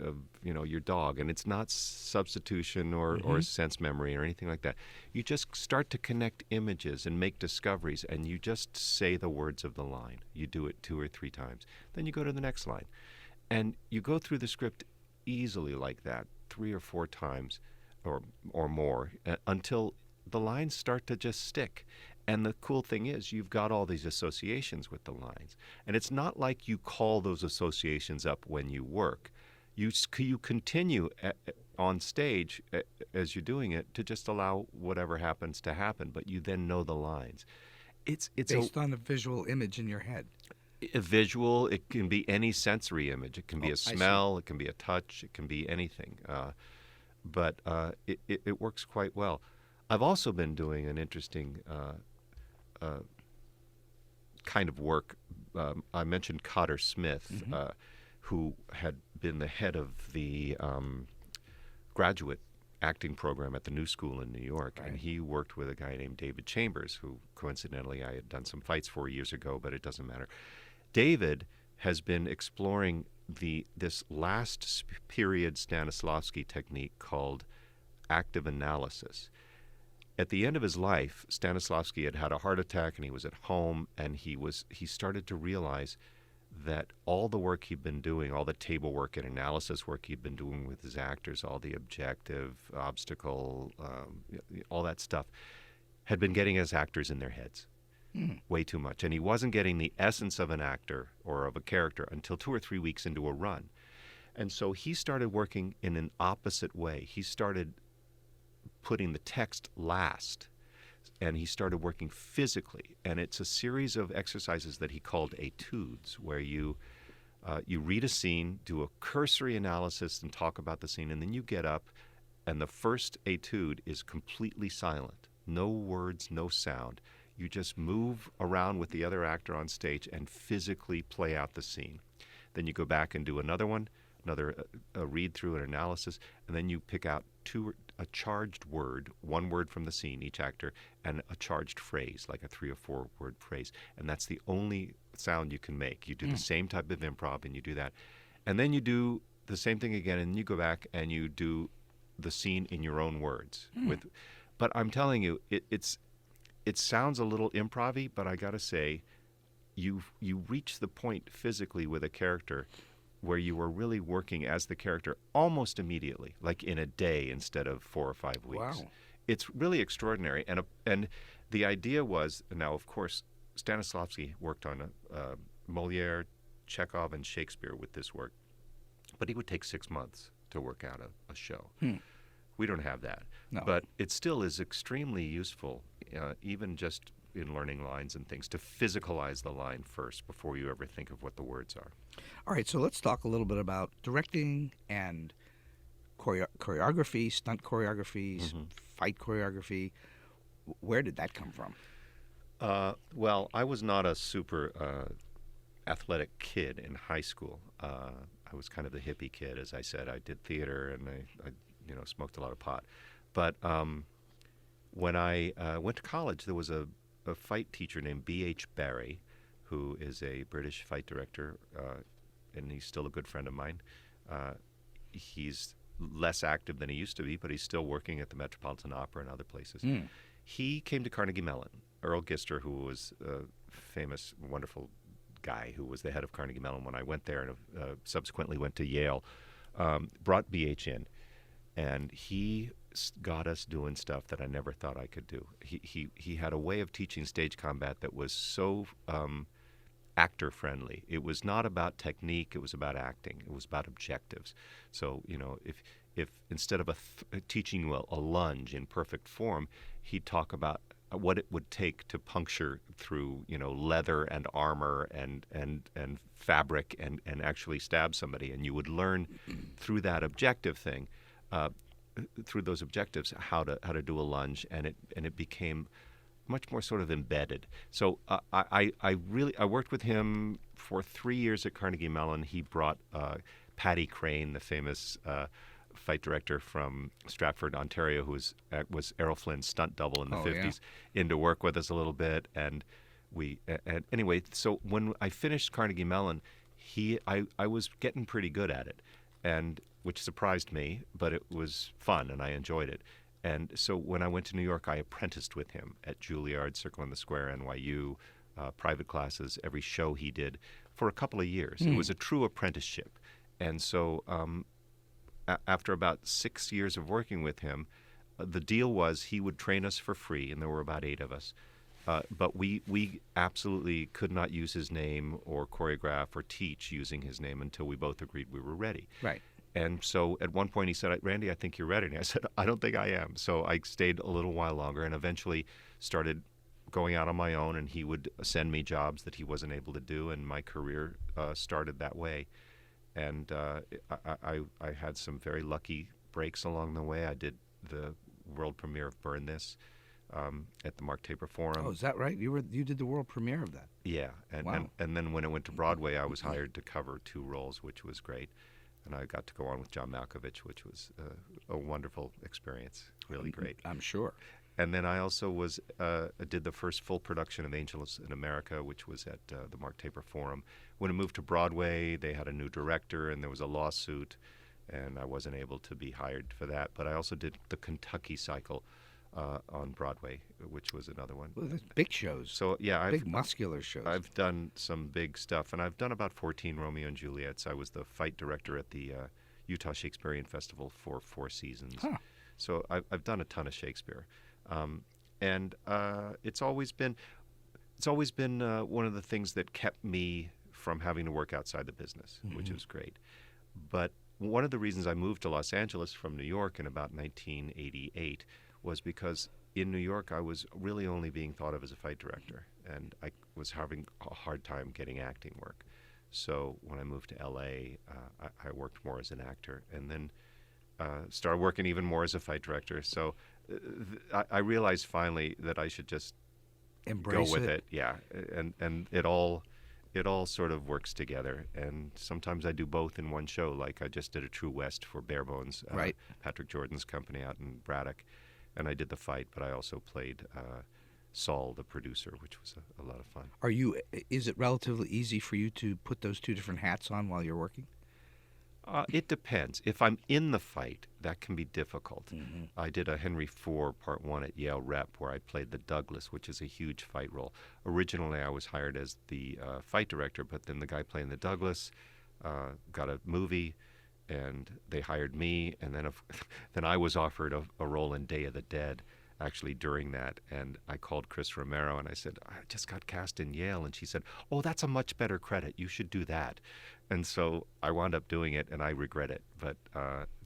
your dog, and it's not substitution or sense memory or anything like that. You just start to connect images and make discoveries, and you just say the words of the line. You do it 2 or 3 times. Then you go to the next line. And you go through the script easily like that, 3 or 4 times or more, until the lines start to just stick. And the cool thing is you've got all these associations with the lines. And it's not like you call those associations up when you work. You continue on stage as you're doing it to just allow whatever happens to happen, but you then know the lines. It's based on a visual image in your head. A visual, it can be any sensory image. It can be a smell, it can be a touch, it can be anything. But it works quite well. I've also been doing an interesting kind of work. I mentioned Cotter Smith, who had been the head of the graduate acting program at the New School in New York. Right. And he worked with a guy named David Chambers, who coincidentally I had done some fights for years ago, but it doesn't matter. David has been exploring this last period Stanislavski technique called active analysis. At the end of his life, Stanislavski had had a heart attack and he was at home, and he started to realize that all the work he'd been doing, all the table work and analysis work he'd been doing with his actors, all the objective, obstacle, all that stuff, had been getting his actors in their heads. Way too much. And he wasn't getting the essence of an actor or of a character until 2 or 3 weeks into a run. And so he started working in an opposite way. He started putting the text last, and he started working physically. And it's a series of exercises that he called etudes, where you read a scene, do a cursory analysis and talk about the scene, and then you get up, and the first etude is completely silent. No words, no sound. You just move around with the other actor on stage and physically play out the scene. Then you go back and do another one, a read through and analysis, and then you pick out a charged word, 1 word from the scene, each actor, and a charged phrase, like a 3 or 4 word phrase. And that's the only sound you can make. You do the same type of improv, and you do that. And then you do the same thing again, and you go back and you do the scene in your own words. But I'm telling you, it sounds a little improv-y, but I got to say, you reach the point physically with a character where you are really working as the character almost immediately, like in a day instead of 4 or 5 weeks. Wow. It's really extraordinary. And the idea was, now, of course, Stanislavski worked on Molière, Chekhov, and Shakespeare with this work, but he would take 6 months to work out a show. We don't have that. No. But it still is extremely useful, even just in learning lines and things, to physicalize the line first before you ever think of what the words are. All right, so let's talk a little bit about directing and choreography, stunt choreography, fight choreography. Where did that come from? Well, I was not a super athletic kid in high school. I was kind of the hippie kid, as I said. I did theater, and I smoked a lot of pot. But when I went to college, there was a fight teacher named B.H. Barry, who is a British fight director, and he's still a good friend of mine. He's less active than he used to be, but he's still working at the Metropolitan Opera and other places. He came to Carnegie Mellon. Earl Gister, who was a famous, wonderful guy who was the head of Carnegie Mellon when I went there and subsequently went to Yale, brought B.H. in. And he got us doing stuff that I never thought I could do. He had a way of teaching stage combat that was so actor friendly. It was not about technique, it was about acting. It was about objectives. So, if instead of teaching you a lunge in perfect form, he'd talk about what it would take to puncture through, leather and armor and fabric and actually stab somebody. And you would learn through that objective thing, through those objectives, how to do a lunge, and it became much more sort of embedded. So I worked with him for 3 years at Carnegie Mellon. He brought Paddy Crane, the famous fight director from Stratford, Ontario, who was Errol Flynn's stunt double in the 50s, in to work with us a little bit. And anyway, so when I finished Carnegie Mellon, I was getting pretty good at it, and which surprised me, but it was fun and I enjoyed it. And so when I went to New York, I apprenticed with him at Juilliard, Circle in the Square, NYU, private classes, every show he did for a couple of years. It was a true apprenticeship. And so after about 6 years of working with him, the deal was he would train us for free, and there were about 8 of us. But we absolutely could not use his name or choreograph or teach using his name until we both agreed we were ready. Right. And so at one point he said, "Randy, I think you're ready." And I said, "I don't think I am." So I stayed a little while longer and eventually started going out on my own, and he would send me jobs that he wasn't able to do, and my career started that way. And I had some very lucky breaks along the way. I did the world premiere of Burn This at the Mark Taper Forum. Oh, is that right? You did the world premiere of that? Yeah. And then when it went to Broadway, I was hired to cover 2 roles, which was great. And I got to go on with John Malkovich, which was a wonderful experience, really great. I'm sure. And then I also did the first full production of Angels in America, which was at the Mark Taper Forum. When it moved to Broadway, they had a new director, and there was a lawsuit, and I wasn't able to be hired for that. But I also did the Kentucky cycle on Broadway, which was another one. Well, that's big shows. So yeah, big muscular shows. I've done some big stuff, and I've done about 14 Romeo and Juliets. I was the fight director at the Utah Shakespearean Festival for 4 seasons. Huh. So I've done a ton of Shakespeare, and it's always been one of the things that kept me from having to work outside the business, which is great. But one of the reasons I moved to Los Angeles from New York in about 1988 was because in New York I was really only being thought of as a fight director, and I was having a hard time getting acting work. So when I moved to LA, I worked more as an actor, and then started working even more as a fight director. So I realized finally that I should just Embrace go with it. Yeah, and it all sort of works together. And sometimes I do both in one show. Like I just did a True West for Bare Bones, right. Patrick Jordan's company out in Braddock, and I did the fight, but I also played Saul, the producer, which was a lot of fun. Is it relatively easy for you to put those 2 different hats on while you're working? It depends. If I'm in the fight, that can be difficult. I did a Henry IV Part 1 at Yale Rep where I played the Douglas, which is a huge fight role. Originally, I was hired as the fight director, but then the guy playing the Douglas got a movie, and they hired me, and then I was offered a role in Day of the Dead, actually during that, and I called Chris Romero and I said, "I just got cast in Yale," and she said, "Oh, that's a much better credit. You should do that." And so I wound up doing it, and I regret it, but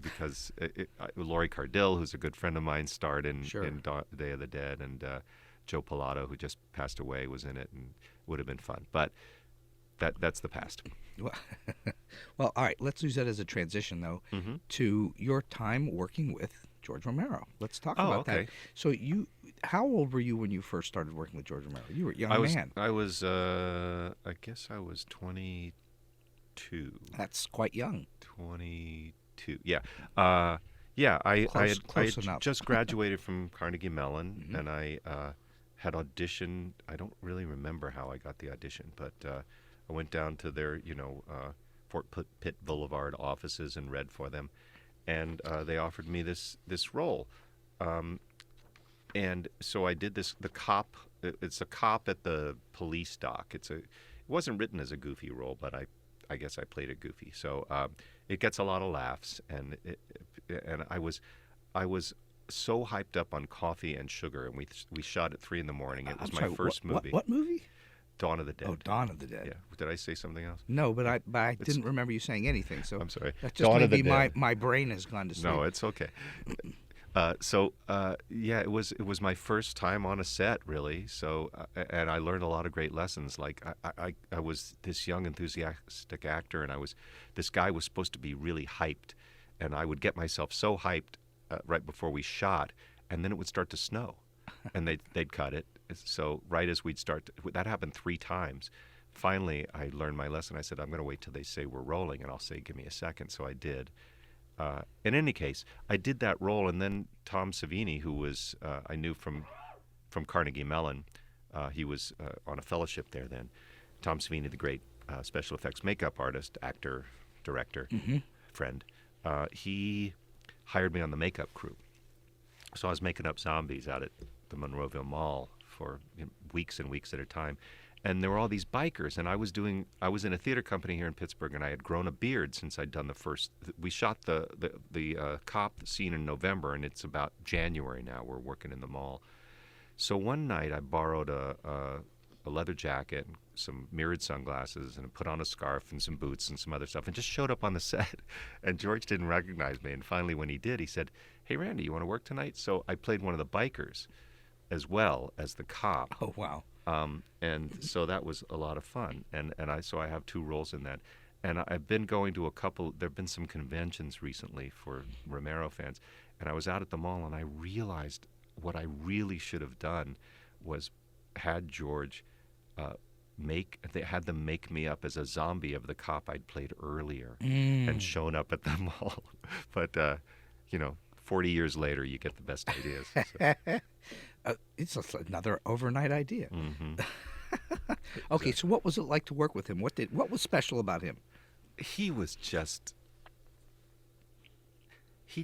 because Laurie Cardill, who's a good friend of mine, starred in Day of the Dead, and Joe Pilato, who just passed away, was in it, and would have been fun. But that's the past. Well, all right. Let's use that as a transition, though, to your time working with George Romero. Let's talk about that. So how old were you when you first started working with George Romero? You were a young man. I was, I guess I was 22. That's quite young. 22, yeah. I had enough. just graduated from Carnegie Mellon, and I had auditioned. I don't really remember how I got the audition, but I went down to their, Fort Pitt Boulevard offices and read for them, and they offered me this role, and so I did this. The cop. It's a cop at the police dock. It wasn't written as a goofy role, but I guess I played it goofy. So it gets a lot of laughs, and I was so hyped up on coffee and sugar, and we shot at 3 a.m. It was my first movie. What movie? Dawn of the Dead. Oh, Dawn of the Dead. Yeah. Did I say something else? No, but I didn't remember you saying anything. So I'm sorry. That just maybe my brain has gone to sleep. No, it's okay. Yeah, it was my first time on a set, really. So and I learned a lot of great lessons. Like I was this young enthusiastic actor, and this guy was supposed to be really hyped, and I would get myself so hyped right before we shot, and then it would start to snow, and they'd cut it. So right as we'd start, that happened 3 times. Finally, I learned my lesson. I said, I'm going to wait till they say we're rolling, and I'll say, give me a second. So I did. In any case, I did that role, and then Tom Savini, who was I knew from Carnegie Mellon, he was on a fellowship there then. Tom Savini, the great special effects makeup artist, actor, director, friend, he hired me on the makeup crew. So I was making up zombies out at the Monroeville Mall for weeks and weeks at a time. And there were all these bikers, and I was in a theater company here in Pittsburgh, and I had grown a beard since I'd done we shot the cop scene in November, and it's about January now. We're working in the mall. So one night I borrowed a leather jacket, and some mirrored sunglasses, and put on a scarf and some boots and some other stuff, and just showed up on the set. And George didn't recognize me, and finally when he did, he said, "Hey, Randy, you want to work tonight?" So I played one of the bikers as well as the cop. Oh, wow. And so that was a lot of fun, and I have 2 roles in that, and I've been going to there've been some conventions recently for Romero fans, and I was out at the mall, and I realized what I really should have done was had George had them make me up as a zombie of the cop I'd played earlier and shown up at the mall. But 40 years later, you get the best ideas. So. It's just another overnight idea. Mm-hmm. Okay, so what was it like to work with him? What was special about him? He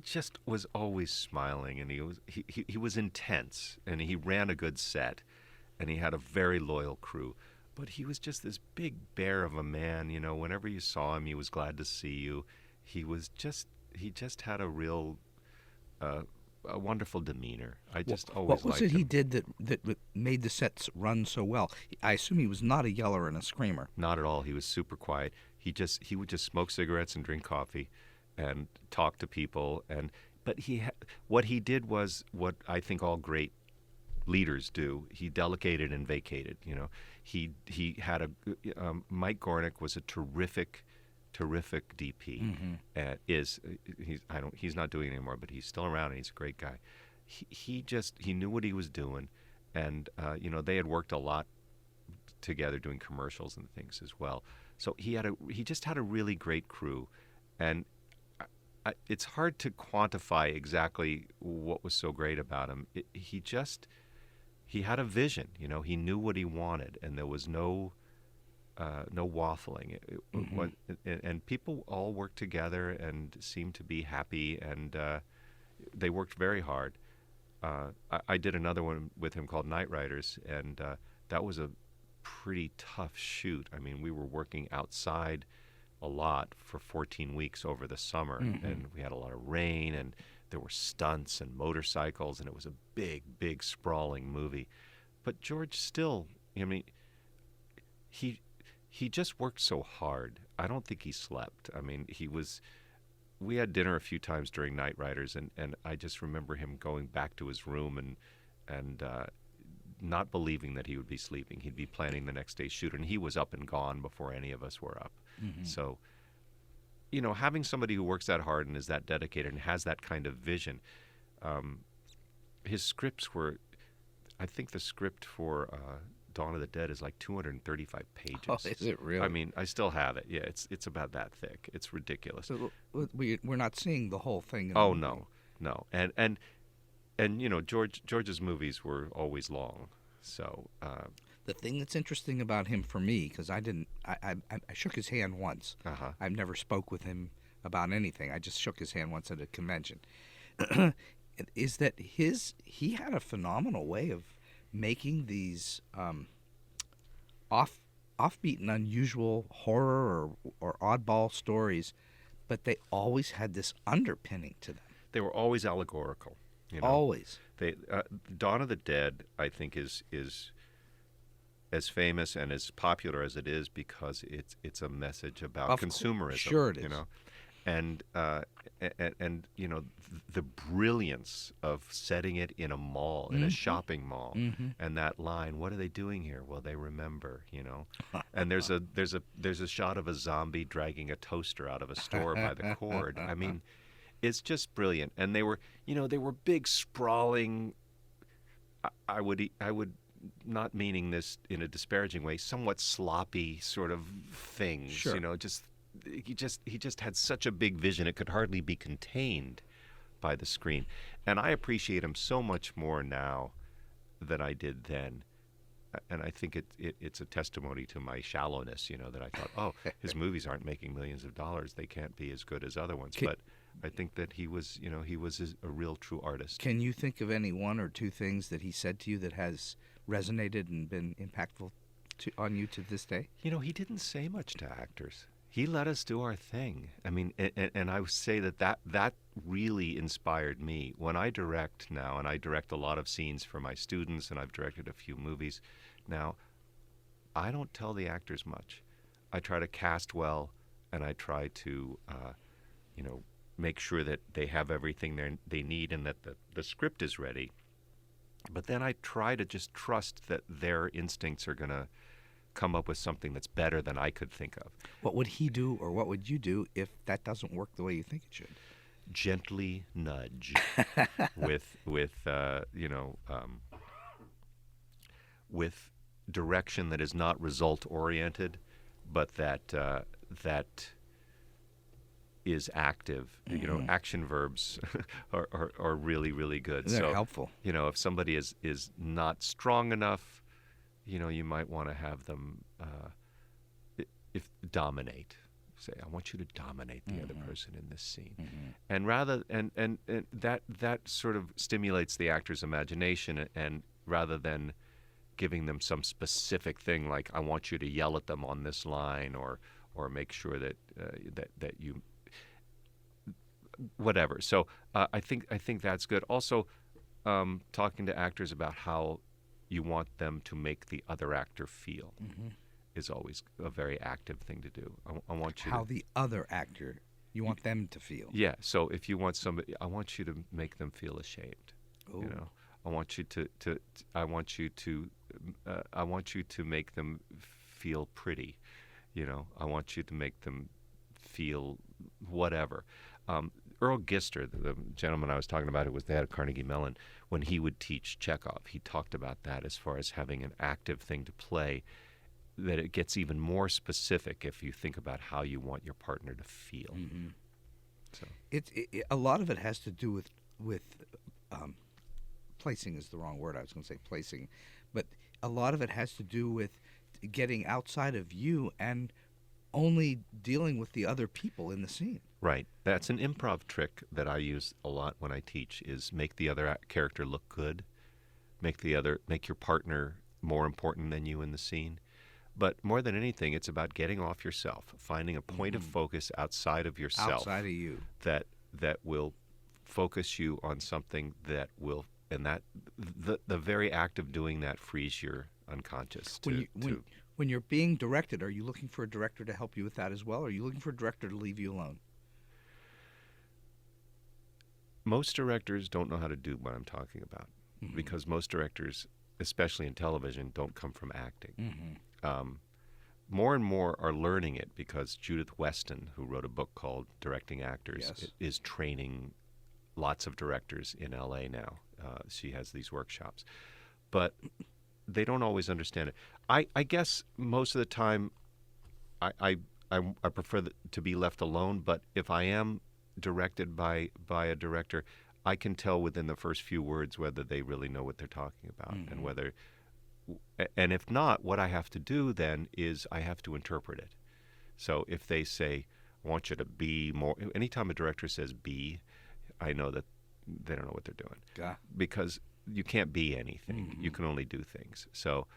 just was always smiling, and he was intense, and he ran a good set, and he had a very loyal crew. But he was just this big bear of a man. Whenever you saw him, he was glad to see you. He just had a real a wonderful demeanor. I just always liked him. What was it he did that made the sets run so well? I assume he was not a yeller and a screamer. Not at all. He was super quiet. He would just smoke cigarettes and drink coffee and talk to people. But what he did was what I think all great leaders do. He delegated and vacated. He had Mike Gornick was a terrific DP. He's not doing it anymore, but he's still around, and he's a great guy. He knew what he was doing, and they had worked a lot together doing commercials and things as well. So he just had a really great crew, and it's hard to quantify exactly what was so great about him. He had a vision. He knew what he wanted, and there was no waffling. And people all worked together and seemed to be happy, and they worked very hard. I did another one with him called Night Riders, and that was a pretty tough shoot. I mean, we were working outside a lot for 14 weeks over the summer, and we had a lot of rain, and there were stunts and motorcycles, and it was a big, big, sprawling movie. But George still, he just worked so hard. I don't think he slept. I mean, we had dinner a few times during Night Riders, and I just remember him going back to his room and not believing that he would be sleeping. He'd be planning the next day's shoot, and he was up and gone before any of us were up. So, having somebody who works that hard and is that dedicated and has that kind of vision, his scripts were, I think the script for Dawn of the Dead is like 235 pages. Oh, is it really? I mean, I still have it. Yeah, it's about that thick. It's ridiculous. So we're not seeing the whole thing. Oh, no. And George's movies were always long. So the thing that's interesting about him for me, because I shook his hand once. I've never spoke with him about anything. I just shook his hand once at a convention. Is that he had a phenomenal way of making these offbeat and unusual horror or oddball stories, but they always had this underpinning to them. They were always allegorical. Always. Dawn of the Dead, I think, is as famous and as popular as it is because it's a message about consumerism. Sure it is. and you know the brilliance of setting it in a mall, in a shopping mall, and that line, what are they doing here? Well, they remember, you know. And there's a shot of a zombie dragging a toaster out of a store by the cord. I mean, it's just brilliant. And they were big, sprawling, I would not meaning this in a disparaging way, somewhat sloppy sort of things. Sure. You know, he just had such a big vision it could hardly be contained by the screen. And I appreciate him so much more now than I did then. And I think it's a testimony to my shallowness, you know, that I thought, oh, his movies aren't making millions of dollars. They can't be as good as other ones. But I think that he was a real true artist. Can you think of any one or two things that he said to you that has resonated and been impactful on you to this day? You know, he didn't say much to actors. He let us do our thing. I mean, and I would say that really inspired me. When I direct now, and I direct a lot of scenes for my students, and I've directed a few movies now, I don't tell the actors much. I try to cast well, and I try to, make sure that they have everything they need and that the script is ready. But then I try to just trust that their instincts are going to come up with something that's better than I could think of. What would he do, or what would you do if that doesn't work the way you think it should? Gently nudge with direction that is not result oriented, but that is active. You know, action verbs are really, really good. They're helpful. You know, if somebody is not strong enough, you know, you might want to have them if dominate. Say, I want you to dominate the other person in this scene, and rather and that sort of stimulates the actor's imagination. And rather than giving them some specific thing like I want you to yell at them on this line, or make sure that that you whatever. So I think that's good. Also, talking to actors about how you want them to make the other actor feel is always a very active thing to do. I want you how the other actor, you want them to feel. Yeah. So if you want somebody, I want you to make them feel ashamed. Ooh. You know, I want you to make them feel pretty. You know, I want you to make them feel whatever. Earl Gister, the gentleman I was talking about who was the head of Carnegie Mellon, when he would teach Chekhov, he talked about that as far as having an active thing to play, that it gets even more specific if you think about how you want your partner to feel. So A lot of it has to do with placing is the wrong word. I was going to say placing, but a lot of it has to do with getting outside of you and only dealing with the other people in the scene. Right. That's an improv trick that I use a lot when I teach, is make the other character look good, make your partner more important than you in the scene. But more than anything, it's about getting off yourself, finding a point of focus outside of yourself. Outside of you. That will focus you on something that will, and that the very act of doing that frees your unconscious. When you're being directed, are you looking for a director to help you with that as well? Or are you looking for a director to leave you alone? Most directors don't know how to do what I'm talking about, because most directors, especially in television, don't come from acting. More and more are learning it, because Judith Weston, who wrote a book called Directing Actors, is training lots of directors in L.A. now. She has these workshops. But they don't always understand it. I guess most of the time I prefer to be left alone, but if I am directed by a director, I can tell within the first few words whether they really know what they're talking about, and if not, what I have to do then is I have to interpret it. So if they say, I want you to be more, anytime a director says be, I know that they don't know what they're doing. Because you can't be anything. You can only do things. So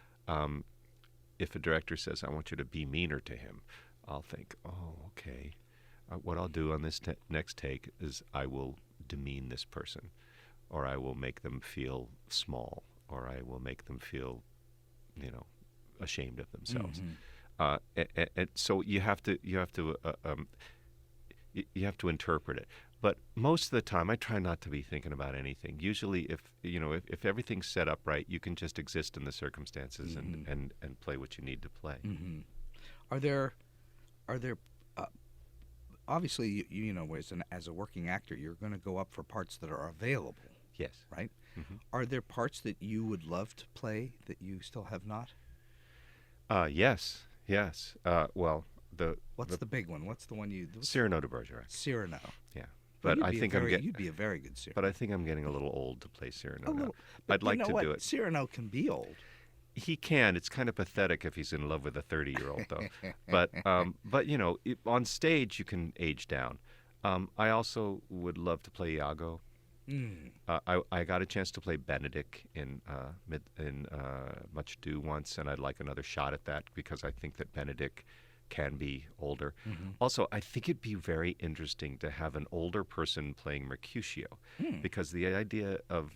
if a director says, I want you to be meaner to him, I'll think, oh, okay. What I'll do on this next take is I will demean this person, or I will make them feel small, or I will make them feel, ashamed of themselves. And so you have to you have to interpret it. But most of the time, I try not to be thinking about anything. Usually, if everything's set up right, you can just exist in the circumstances and play what you need to play. Mm-hmm. Are there obviously as a working actor, you're going to go up for parts that are available. Yes. Right. Mm-hmm. Are there parts that you would love to play that you still have not? Yes. Well, what's the big one? What's the one you? Cyrano de Bergerac. Cyrano. Yeah. But I think you'd be a very good Cyrano. But I think I'm getting a little old to play Cyrano now. But I'd like to do it. Cyrano can be old. He can. It's kind of pathetic if he's in love with a 30-year-old, though. But on stage you can age down. I also would love to play Iago. I got a chance to play Benedict in Much Ado once, and I'd like another shot at that because I think that Benedict can be older. Mm-hmm. Also, I think it'd be very interesting to have an older person playing Mercutio, because the idea of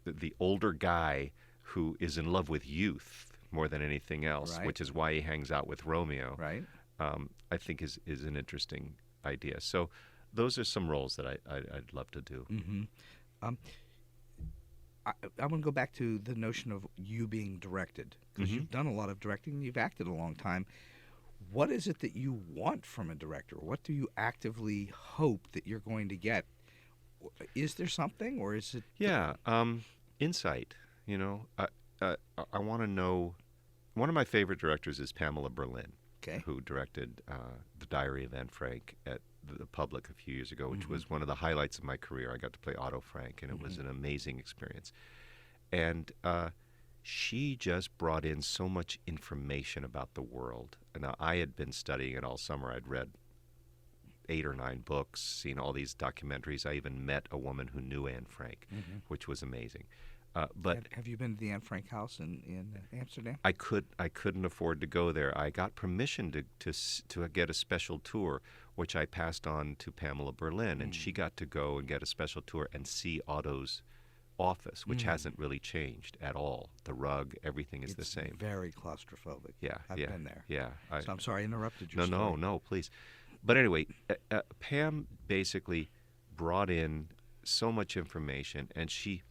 the older guy who is in love with youth more than anything else, right, which is why he hangs out with Romeo, right? I think is an interesting idea. So those are some roles that I'd love to do. Mm-hmm. I want to go back to the notion of you being directed, because you've done a lot of directing, you've acted a long time. What is it that you want from a director? What do you actively hope that you're going to get? Is there something, or is it... Yeah, insight. I want to know. One of my favorite directors is Pamela Berlin, who directed The Diary of Anne Frank at the Public a few years ago, which was one of the highlights of my career. I got to play Otto Frank, and it was an amazing experience. And she just brought in so much information about the world. Now, I had been studying it all summer. I'd read 8 or 9 books, seen all these documentaries. I even met a woman who knew Anne Frank, which was amazing. But have you been to the Anne Frank house in Amsterdam? I couldn't afford to go there. I got permission to get a special tour, which I passed on to Pamela Berlin, and she got to go and get a special tour and see Otto's office, which hasn't really changed at all. The rug, everything is the same. It's very claustrophobic. Yeah, I've been there. Yeah. So I'm sorry I interrupted your story. No, please. But anyway, Pam basically brought in so much information, and she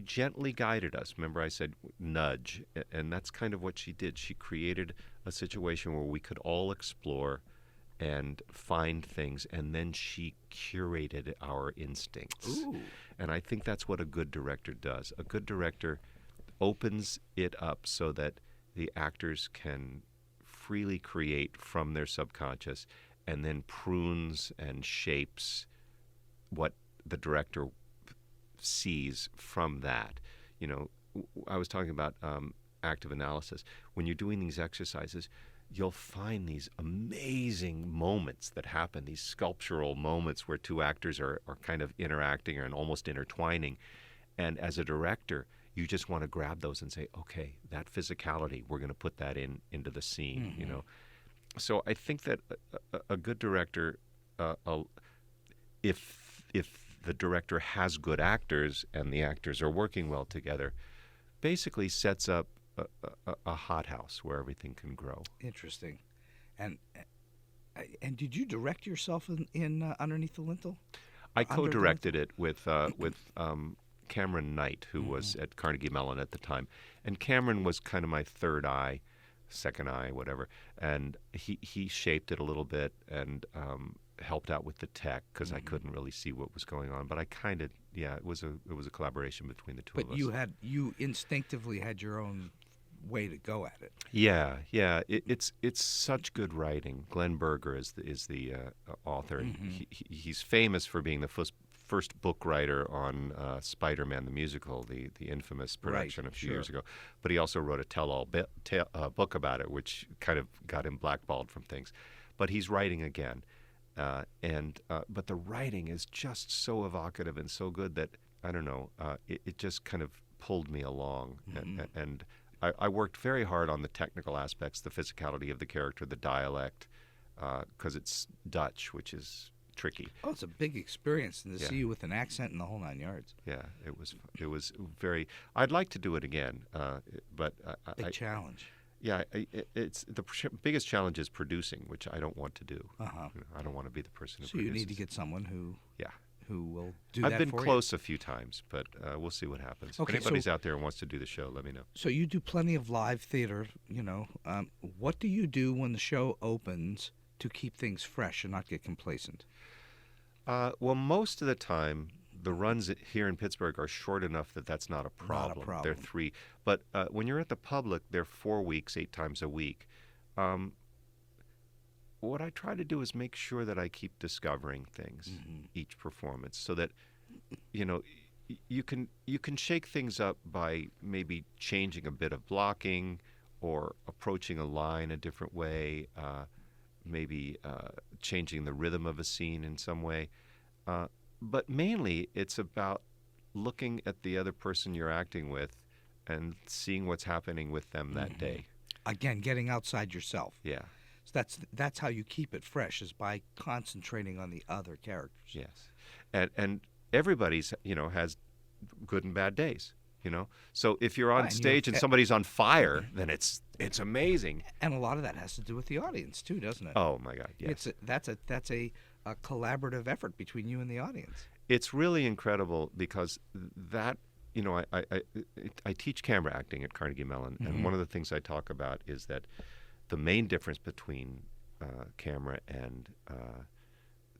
gently guided us. Remember I said nudge, and that's kind of what she did. She created a situation where we could all explore and find things, and then she curated our instincts. Ooh. And I think that's what a good director does. A good director opens it up so that the actors can freely create from their subconscious, and then prunes and shapes what the director sees from that. I was talking about active analysis. When you're doing these exercises, you'll find these amazing moments that happen, these sculptural moments where two actors are kind of interacting and almost intertwining. And as a director, you just want to grab those and say, okay, that physicality, we're going to put that into the scene, So I think that a good director, if the director has good actors and the actors are working well together, basically sets up a hothouse where everything can grow. Interesting. And did you direct yourself in Underneath the Lintel? I co-directed it with Cameron Knight, who was at Carnegie Mellon at the time. And Cameron was kind of my third eye, second eye, whatever. And he shaped it a little bit and helped out with the tech, because I couldn't really see what was going on. But I kind of, it was a collaboration between the two of us. But you instinctively had your own way to go at it. Yeah. It's such good writing. Glenn Berger is the author. He's famous for being the first book writer on Spider-Man the musical, the infamous production a few years ago. But he also wrote a tell-all book about it, which kind of got him blackballed from things. But he's writing again. But the writing is just so evocative and so good that, I don't know, it just kind of pulled me along. And I worked very hard on the technical aspects, the physicality of the character, the dialect, because it's Dutch, which is tricky. Oh, it's a big experience, and to see you with an accent and the whole 9 yards. Yeah, it was very. I'd like to do it again, but big challenge. Yeah, it's the biggest challenge is producing, which I don't want to do. Uh-huh. I don't want to be the person who So produces. you need to get someone who will do I've that been for you. close a few times, but we'll see what happens. Okay, if anybody's out there and wants to do the show, let me know. So you do plenty of live theater, what do you do when the show opens to keep things fresh and not get complacent? Well, most of the time, the runs here in Pittsburgh are short enough that that's not a problem. Not a problem. They're 3. But when you're at the public, they're 4 weeks, 8 times a week. What I try to do is make sure that I keep discovering things each performance, so that you can shake things up by maybe changing a bit of blocking or approaching a line a different way, maybe changing the rhythm of a scene in some way. But mainly it's about looking at the other person you're acting with and seeing what's happening with them that day. Again, getting outside yourself. Yeah. So that's how you keep it fresh, is by concentrating on the other characters. Yes. And everybody's, has good and bad days, So if you're on stage and somebody's on fire, then it's amazing. And a lot of that has to do with the audience too, doesn't it? Oh my God, yes. That's a collaborative effort between you and the audience. It's really incredible because that, I teach camera acting at Carnegie Mellon, and one of the things I talk about is that the main difference between camera and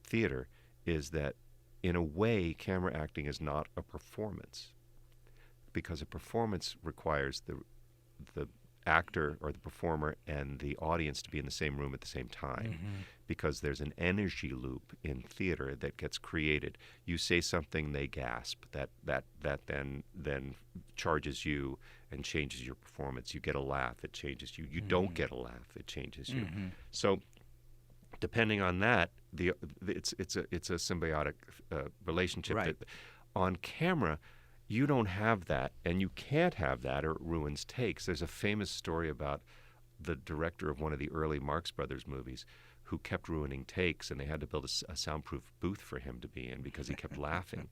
theater is that, in a way, camera acting is not a performance, because a performance requires the actor or the performer and the audience to be in the same room at the same time, because there's an energy loop in theater that gets created. You say something, they gasp. That then charges you and changes your performance. You get a laugh, it changes you. You don't get a laugh, it changes you. So, depending on that, it's a symbiotic relationship. Right. That on camera, you don't have that, and you can't have that, or it ruins takes. There's a famous story about the director of one of the early Marx Brothers movies who kept ruining takes, and they had to build a soundproof booth for him to be in because he kept laughing.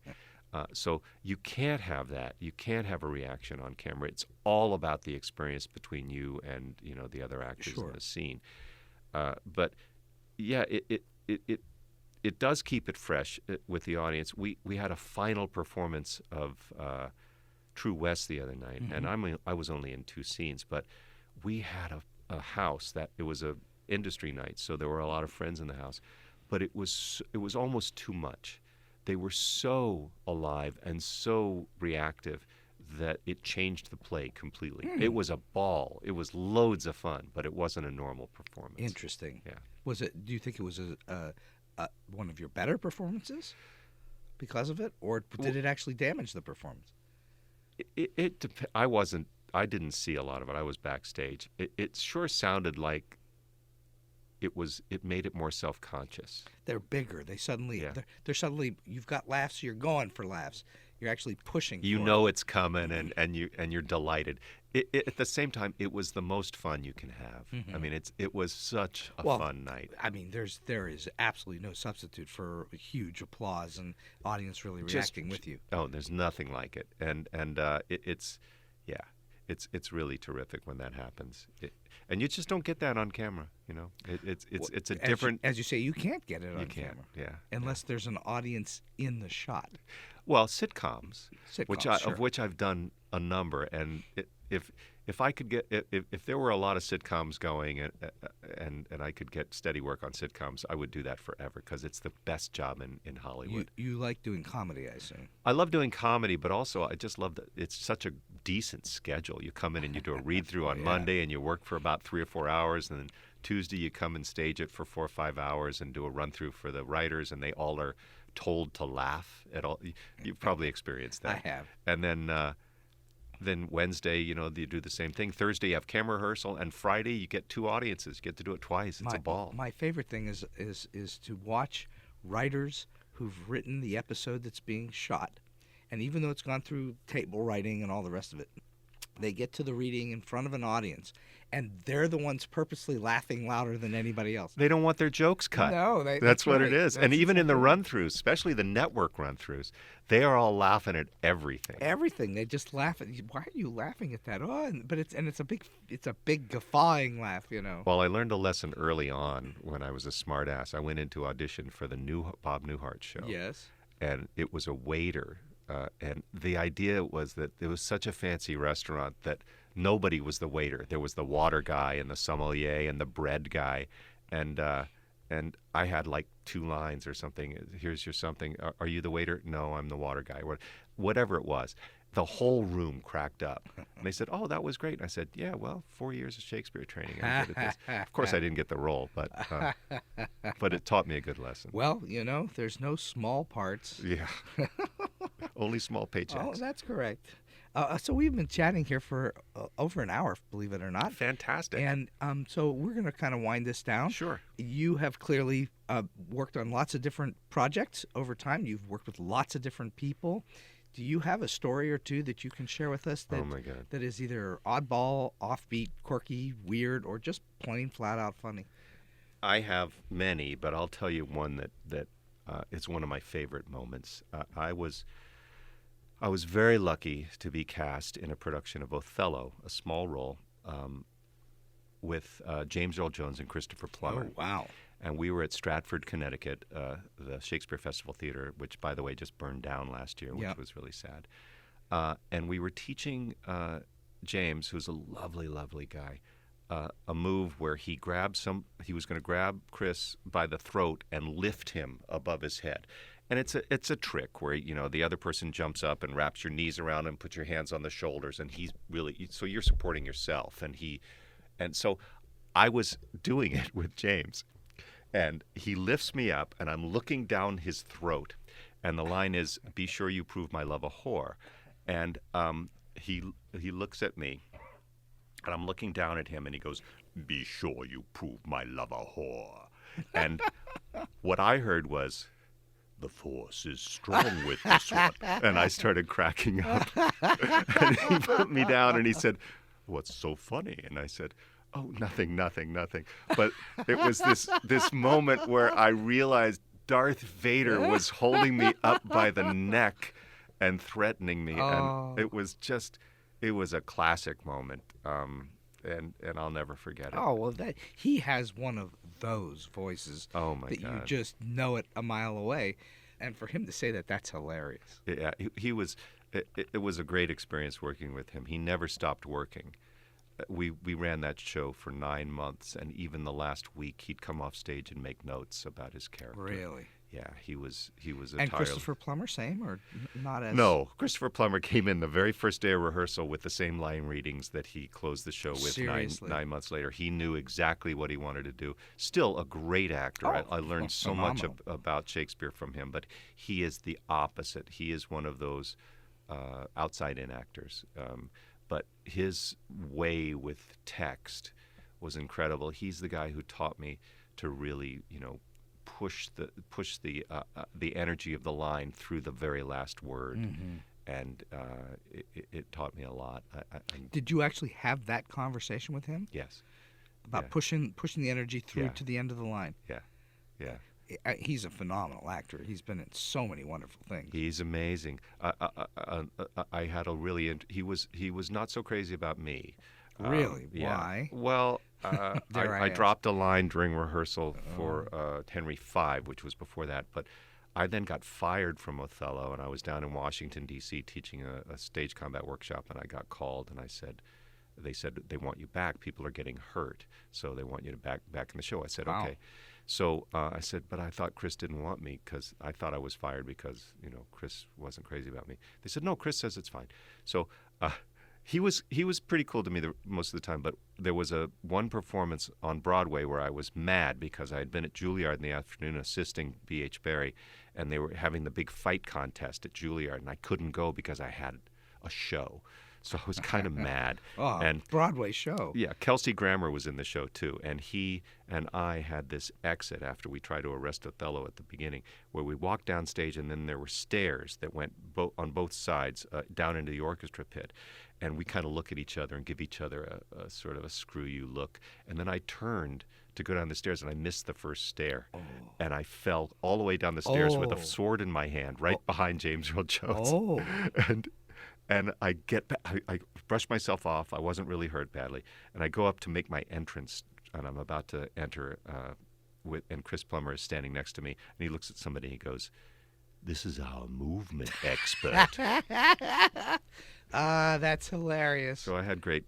So you can't have that. You can't have a reaction on camera. It's all about the experience between you and the other actors in the scene. But yeah, it does keep it fresh with the audience. We had a final performance of True West the other night, and I was only in 2 scenes, but we had a house that it was a industry night, so there were a lot of friends in the house, but it was almost too much. They were so alive and so reactive that it changed the play completely. It was a ball. It was loads of fun, but it wasn't a normal performance. Interesting. Yeah. Do you think it was one of your better performances because of it, or did it actually damage the performance? I didn't see a lot of it. I was backstage. It sure sounded like it made it more self-conscious. They're bigger. They're suddenly, you've got laughs, so you're going for laughs. You're actually pushing. You know it's coming, and you're delighted. At the same time, it was the most fun you can have. I mean, it was such a fun night. I mean, there is absolutely no substitute for huge applause and audience really reacting with you. Oh, there's nothing like it, and it's really terrific when that happens. And you just don't get that on camera. It's a different. As you say, you can't get it on camera. Yeah. Unless there's an audience in the shot. Well, sitcoms, sure. of which I've done a number, and if I could get if there were a lot of sitcoms going and I could get steady work on sitcoms, I would do that forever, because it's the best job in Hollywood. You like doing comedy, I assume. I love doing comedy, but also I just love that it's such a decent schedule. You come in and you do a read through on Monday, and you work for about 3 or 4 hours, and then Tuesday you come and stage it for 4 or 5 hours and do a run through for the writers, and they all are told to laugh at all. You've probably experienced that. I have. And then Wednesday, you do the same thing. Thursday, you have camera rehearsal, and Friday, you get 2 audiences. You get to do it twice. It's a ball. My favorite thing is to watch writers who've written the episode that's being shot, and even though it's gone through table writing and all the rest of it, they get to the reading in front of an audience, and they're the ones purposely laughing louder than anybody else. They don't want their jokes cut. No, that's what right. it is. That's and even in the exactly right. run-throughs, especially the network run-throughs, they are all laughing at everything. Everything. They just laugh at. Why are you laughing at that? Oh, but it's a big guffawing laugh, you know. Well, I learned a lesson early on when I was a smartass. I went into audition for the new Bob Newhart show. Yes. And it was a waiter. And the idea was that it was such a fancy restaurant that nobody was the waiter. There was the water guy and the sommelier and the bread guy. And I had like 2 lines or something. Here's your something. Are you the waiter? No, I'm the water guy. Whatever it was. The whole room cracked up. And they said, oh, that was great. And I said, yeah, well, 4 years of Shakespeare training. I'm good at this. Of course, I didn't get the role, but it taught me a good lesson. Well, you know, there's no small parts. Yeah. Only small paychecks. Oh, that's correct. So we've been chatting here for over an hour, believe it or not. Fantastic. And so we're going to kind of wind this down. Sure. You have clearly worked on lots of different projects over time. You've worked with lots of different people. Do you have a story or two that you can share with us that, oh my God, that is either oddball, offbeat, quirky, weird, or just plain flat out funny? I have many, but I'll tell you one that is one of my favorite moments. I was very lucky to be cast in a production of Othello, a small role, with James Earl Jones and Christopher Plummer. Oh, wow. And we were at Stratford, Connecticut, the Shakespeare Festival Theater, which, by the way, just burned down last year, which was really sad. And we were teaching James, who's a lovely, lovely guy, a move where he was going to grab Chris by the throat and lift him above his head. And it's a trick where, you know, the other person jumps up and wraps your knees around him, puts your hands on the shoulders, and so you're supporting yourself. And so I was doing it with James. And he lifts me up, and I'm looking down his throat. And the line is, be sure you prove my love a whore. And he looks at me, and I'm looking down at him, and he goes, be sure you prove my love a whore. And what I heard was, the force is strong with this one. And I started cracking up. And he put me down, and he said, what's so funny? And I said, oh, nothing. But it was this moment where I realized Darth Vader was holding me up by the neck and threatening me. Oh. And it was a classic moment. And I'll never forget it. Oh, well, he has one of those voices Oh, my that God. you just know it a mile away. And for him to say that, that's hilarious. Yeah, he was. It was a great experience working with him. He never stopped working. We ran that show for 9 months, and even the last week, he'd come off stage and make notes about his character. Really? Yeah, he was And Christopher Plummer, same or not as? No, Christopher Plummer came in the very first day of rehearsal with the same line readings that he closed the show with nine months later. He knew exactly what he wanted to do. Still a great actor. I learned so much about Shakespeare from him, but he is the opposite. He is one of those outside-in actors. But his way with text was incredible. He's the guy who taught me to really, you know, push the energy of the line through the very last word, and it taught me a lot. Did you actually have that conversation with him? Yes. About pushing the energy through to the end of the line. Yeah. He's a phenomenal actor. He's been in so many wonderful things. He's amazing. I had a really he was not so crazy about me. Really? Yeah. Why? Well, I dropped a line during rehearsal for Henry V, which was before that. But I then got fired from Othello, and I was down in Washington, D.C. teaching a stage combat workshop, and I got called, and they said they want you back. People are getting hurt, so they want you to back in the show. I said, wow. Okay. So I said, but I thought Chris didn't want me because I thought I was fired because, you know, Chris wasn't crazy about me. They said, no, Chris says it's fine. So he was pretty cool to me most of the time, but there was one performance on Broadway where I was mad because I had been at Juilliard in the afternoon assisting B.H. Barry, and they were having the big fight contest at Juilliard, and I couldn't go because I had a show. So I was kind of mad. And Broadway show. Yeah, Kelsey Grammer was in the show too, and he and I had this exit after we tried to arrest Othello at the beginning, where we walked downstage, and then there were stairs that went on both sides down into the orchestra pit, and we kind of look at each other and give each other a sort of a screw you look. And then I turned to go down the stairs, and I missed the first stair. And I fell all the way down the stairs with a sword in my hand, right behind James Earl Jones. And I get back, I brush myself off. I wasn't really hurt badly. And I go up to make my entrance, and I'm about to enter, and Chris Plummer is standing next to me. And he looks at somebody, and he goes, "This is our movement expert." That's hilarious. So I had great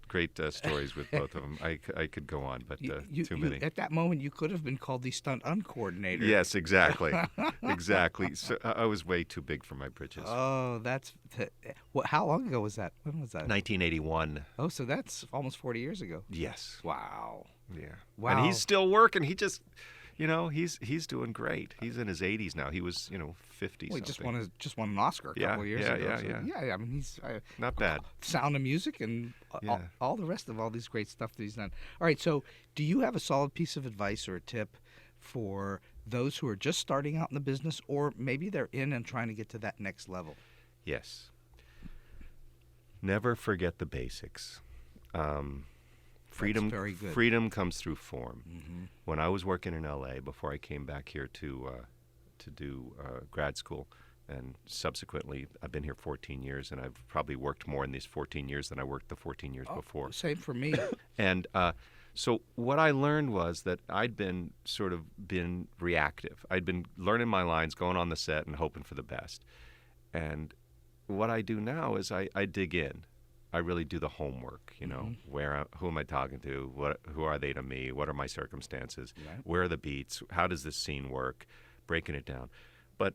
stories with both of them. I could go on, but too many. At that moment, you could have been called the stunt uncoordinator. Yes, exactly. Exactly. So I was way too big for my britches. Oh, how long ago was that? When was that? 1981. Oh, so that's almost 40 years ago. Yes. Wow. Yeah. Wow. And he's still working. He just, he's doing great. He's in his 80s now. He was, 50 Well, he something. just won an Oscar a couple of years ago. Yeah. I mean, he's Not bad. Sound of Music and Yeah. all the rest of all these great stuff that he's done. All right, so do you have a solid piece of advice or a tip for those who are just starting out in the business, or maybe they're in and trying to get to that next level? Yes. Never forget the basics. Freedom, That's very good. Freedom comes through form. Mm-hmm. When I was working in L.A. before I came back here to do grad school, and subsequently I've been here 14 years, and I've probably worked more in these 14 years than I worked the 14 years before. Same for me. And so what I learned was that I'd been reactive. I'd been learning my lines, going on the set, and hoping for the best. And what I do now is I dig in. I really do the homework, who am I talking to? Who are they to me? What are my circumstances? Right. Where are the beats? How does this scene work? Breaking it down. But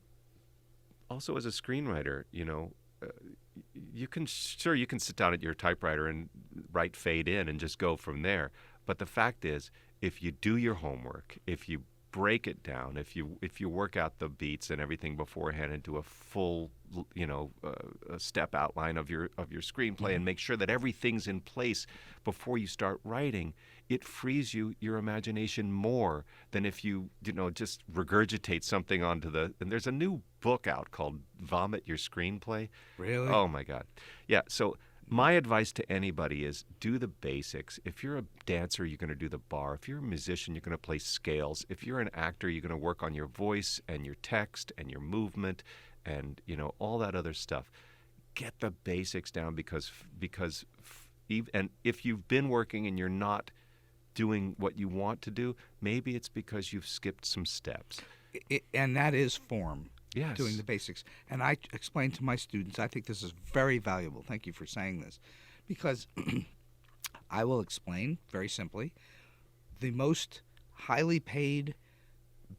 also as a screenwriter, you can sit down at your typewriter and write fade in and just go from there. But the fact is, if you do your homework, if you break it down, if you work out the beats and everything beforehand and do a full a step outline of your screenplay and make sure that everything's in place before you start writing, it frees your imagination more than if you just regurgitate something onto and there's a new book out called Vomit Your Screenplay. Really? Oh my God. Yeah, so my advice to anybody is do the basics. If you're a dancer, you're going to do the bar. If you're a musician, you're going to play scales. If you're an actor, you're going to work on your voice and your text and your movement and all that other stuff. Get the basics down because and if you've been working and you're not doing what you want to do, maybe it's because you've skipped some steps. And that is form. Yes. Doing the basics. And I explain to my students, I think this is very valuable. Thank you for saying this. Because I will explain very simply, the most highly paid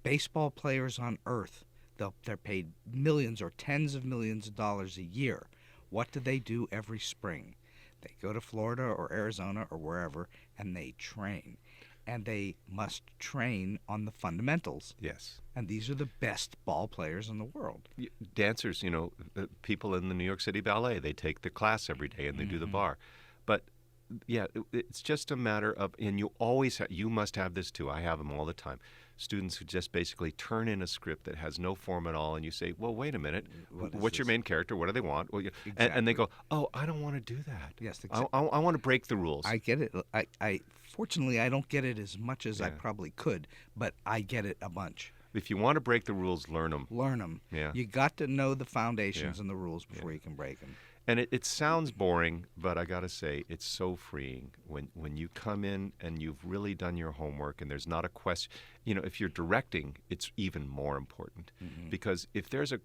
baseball players on earth, they're paid millions or tens of millions of dollars a year. What do they do every spring? They go to Florida or Arizona or wherever, and they train. And they must train on the fundamentals. Yes. And these are the best ball players in the world. Dancers, people in the New York City Ballet, they take the class every day and they do the bar. But yeah, it's just a matter of, and you must have this too. I have them all the time. Students who just basically turn in a script that has no form at all, and you say, well, wait a minute, what's your main character? What do they want? Well, and they go, oh, I don't want to do that. Yes, exactly. I want to break the rules. I get it. I fortunately, I don't get it as much as I probably could, but I get it a bunch. If you want to break the rules, learn them. Learn them. Yeah. You got to know the foundations and the rules before you can break them. And it sounds boring, but I got to say, it's so freeing when you come in and you've really done your homework and there's not a question. If you're directing, it's even more important. Mm-hmm. Because if there's a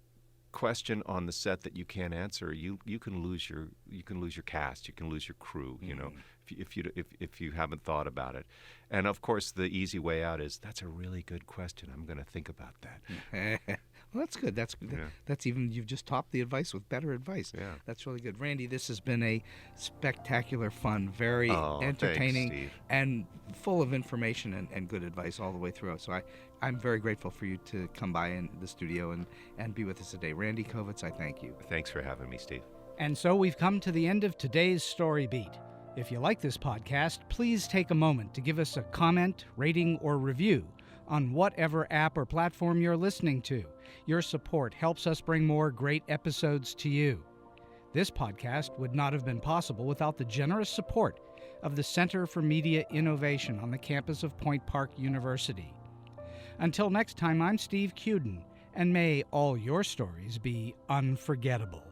question on the set that you can't answer, you can lose your cast, you can lose your crew, if you haven't thought about it. And of course, the easy way out is, that's a really good question. I'm going to think about that. Well, that's good. That's good. Yeah. That's even, you've just topped the advice with better advice. Yeah. That's really good. Randy, this has been a spectacular fun, very thanks, entertaining, Steve. and full of information and good advice all the way through. So I'm very grateful for you to come by in the studio and be with us today. Randy Kovitz, I thank you. Thanks for having me, Steve. And so we've come to the end of today's Story Beat. If you like this podcast, please take a moment to give us a comment, rating, or review on whatever app or platform you're listening to. Your support helps us bring more great episodes to you. This podcast would not have been possible without the generous support of the Center for Media Innovation on the campus of Point Park University. Until next time, I'm Steve Cuden, and may all your stories be unforgettable.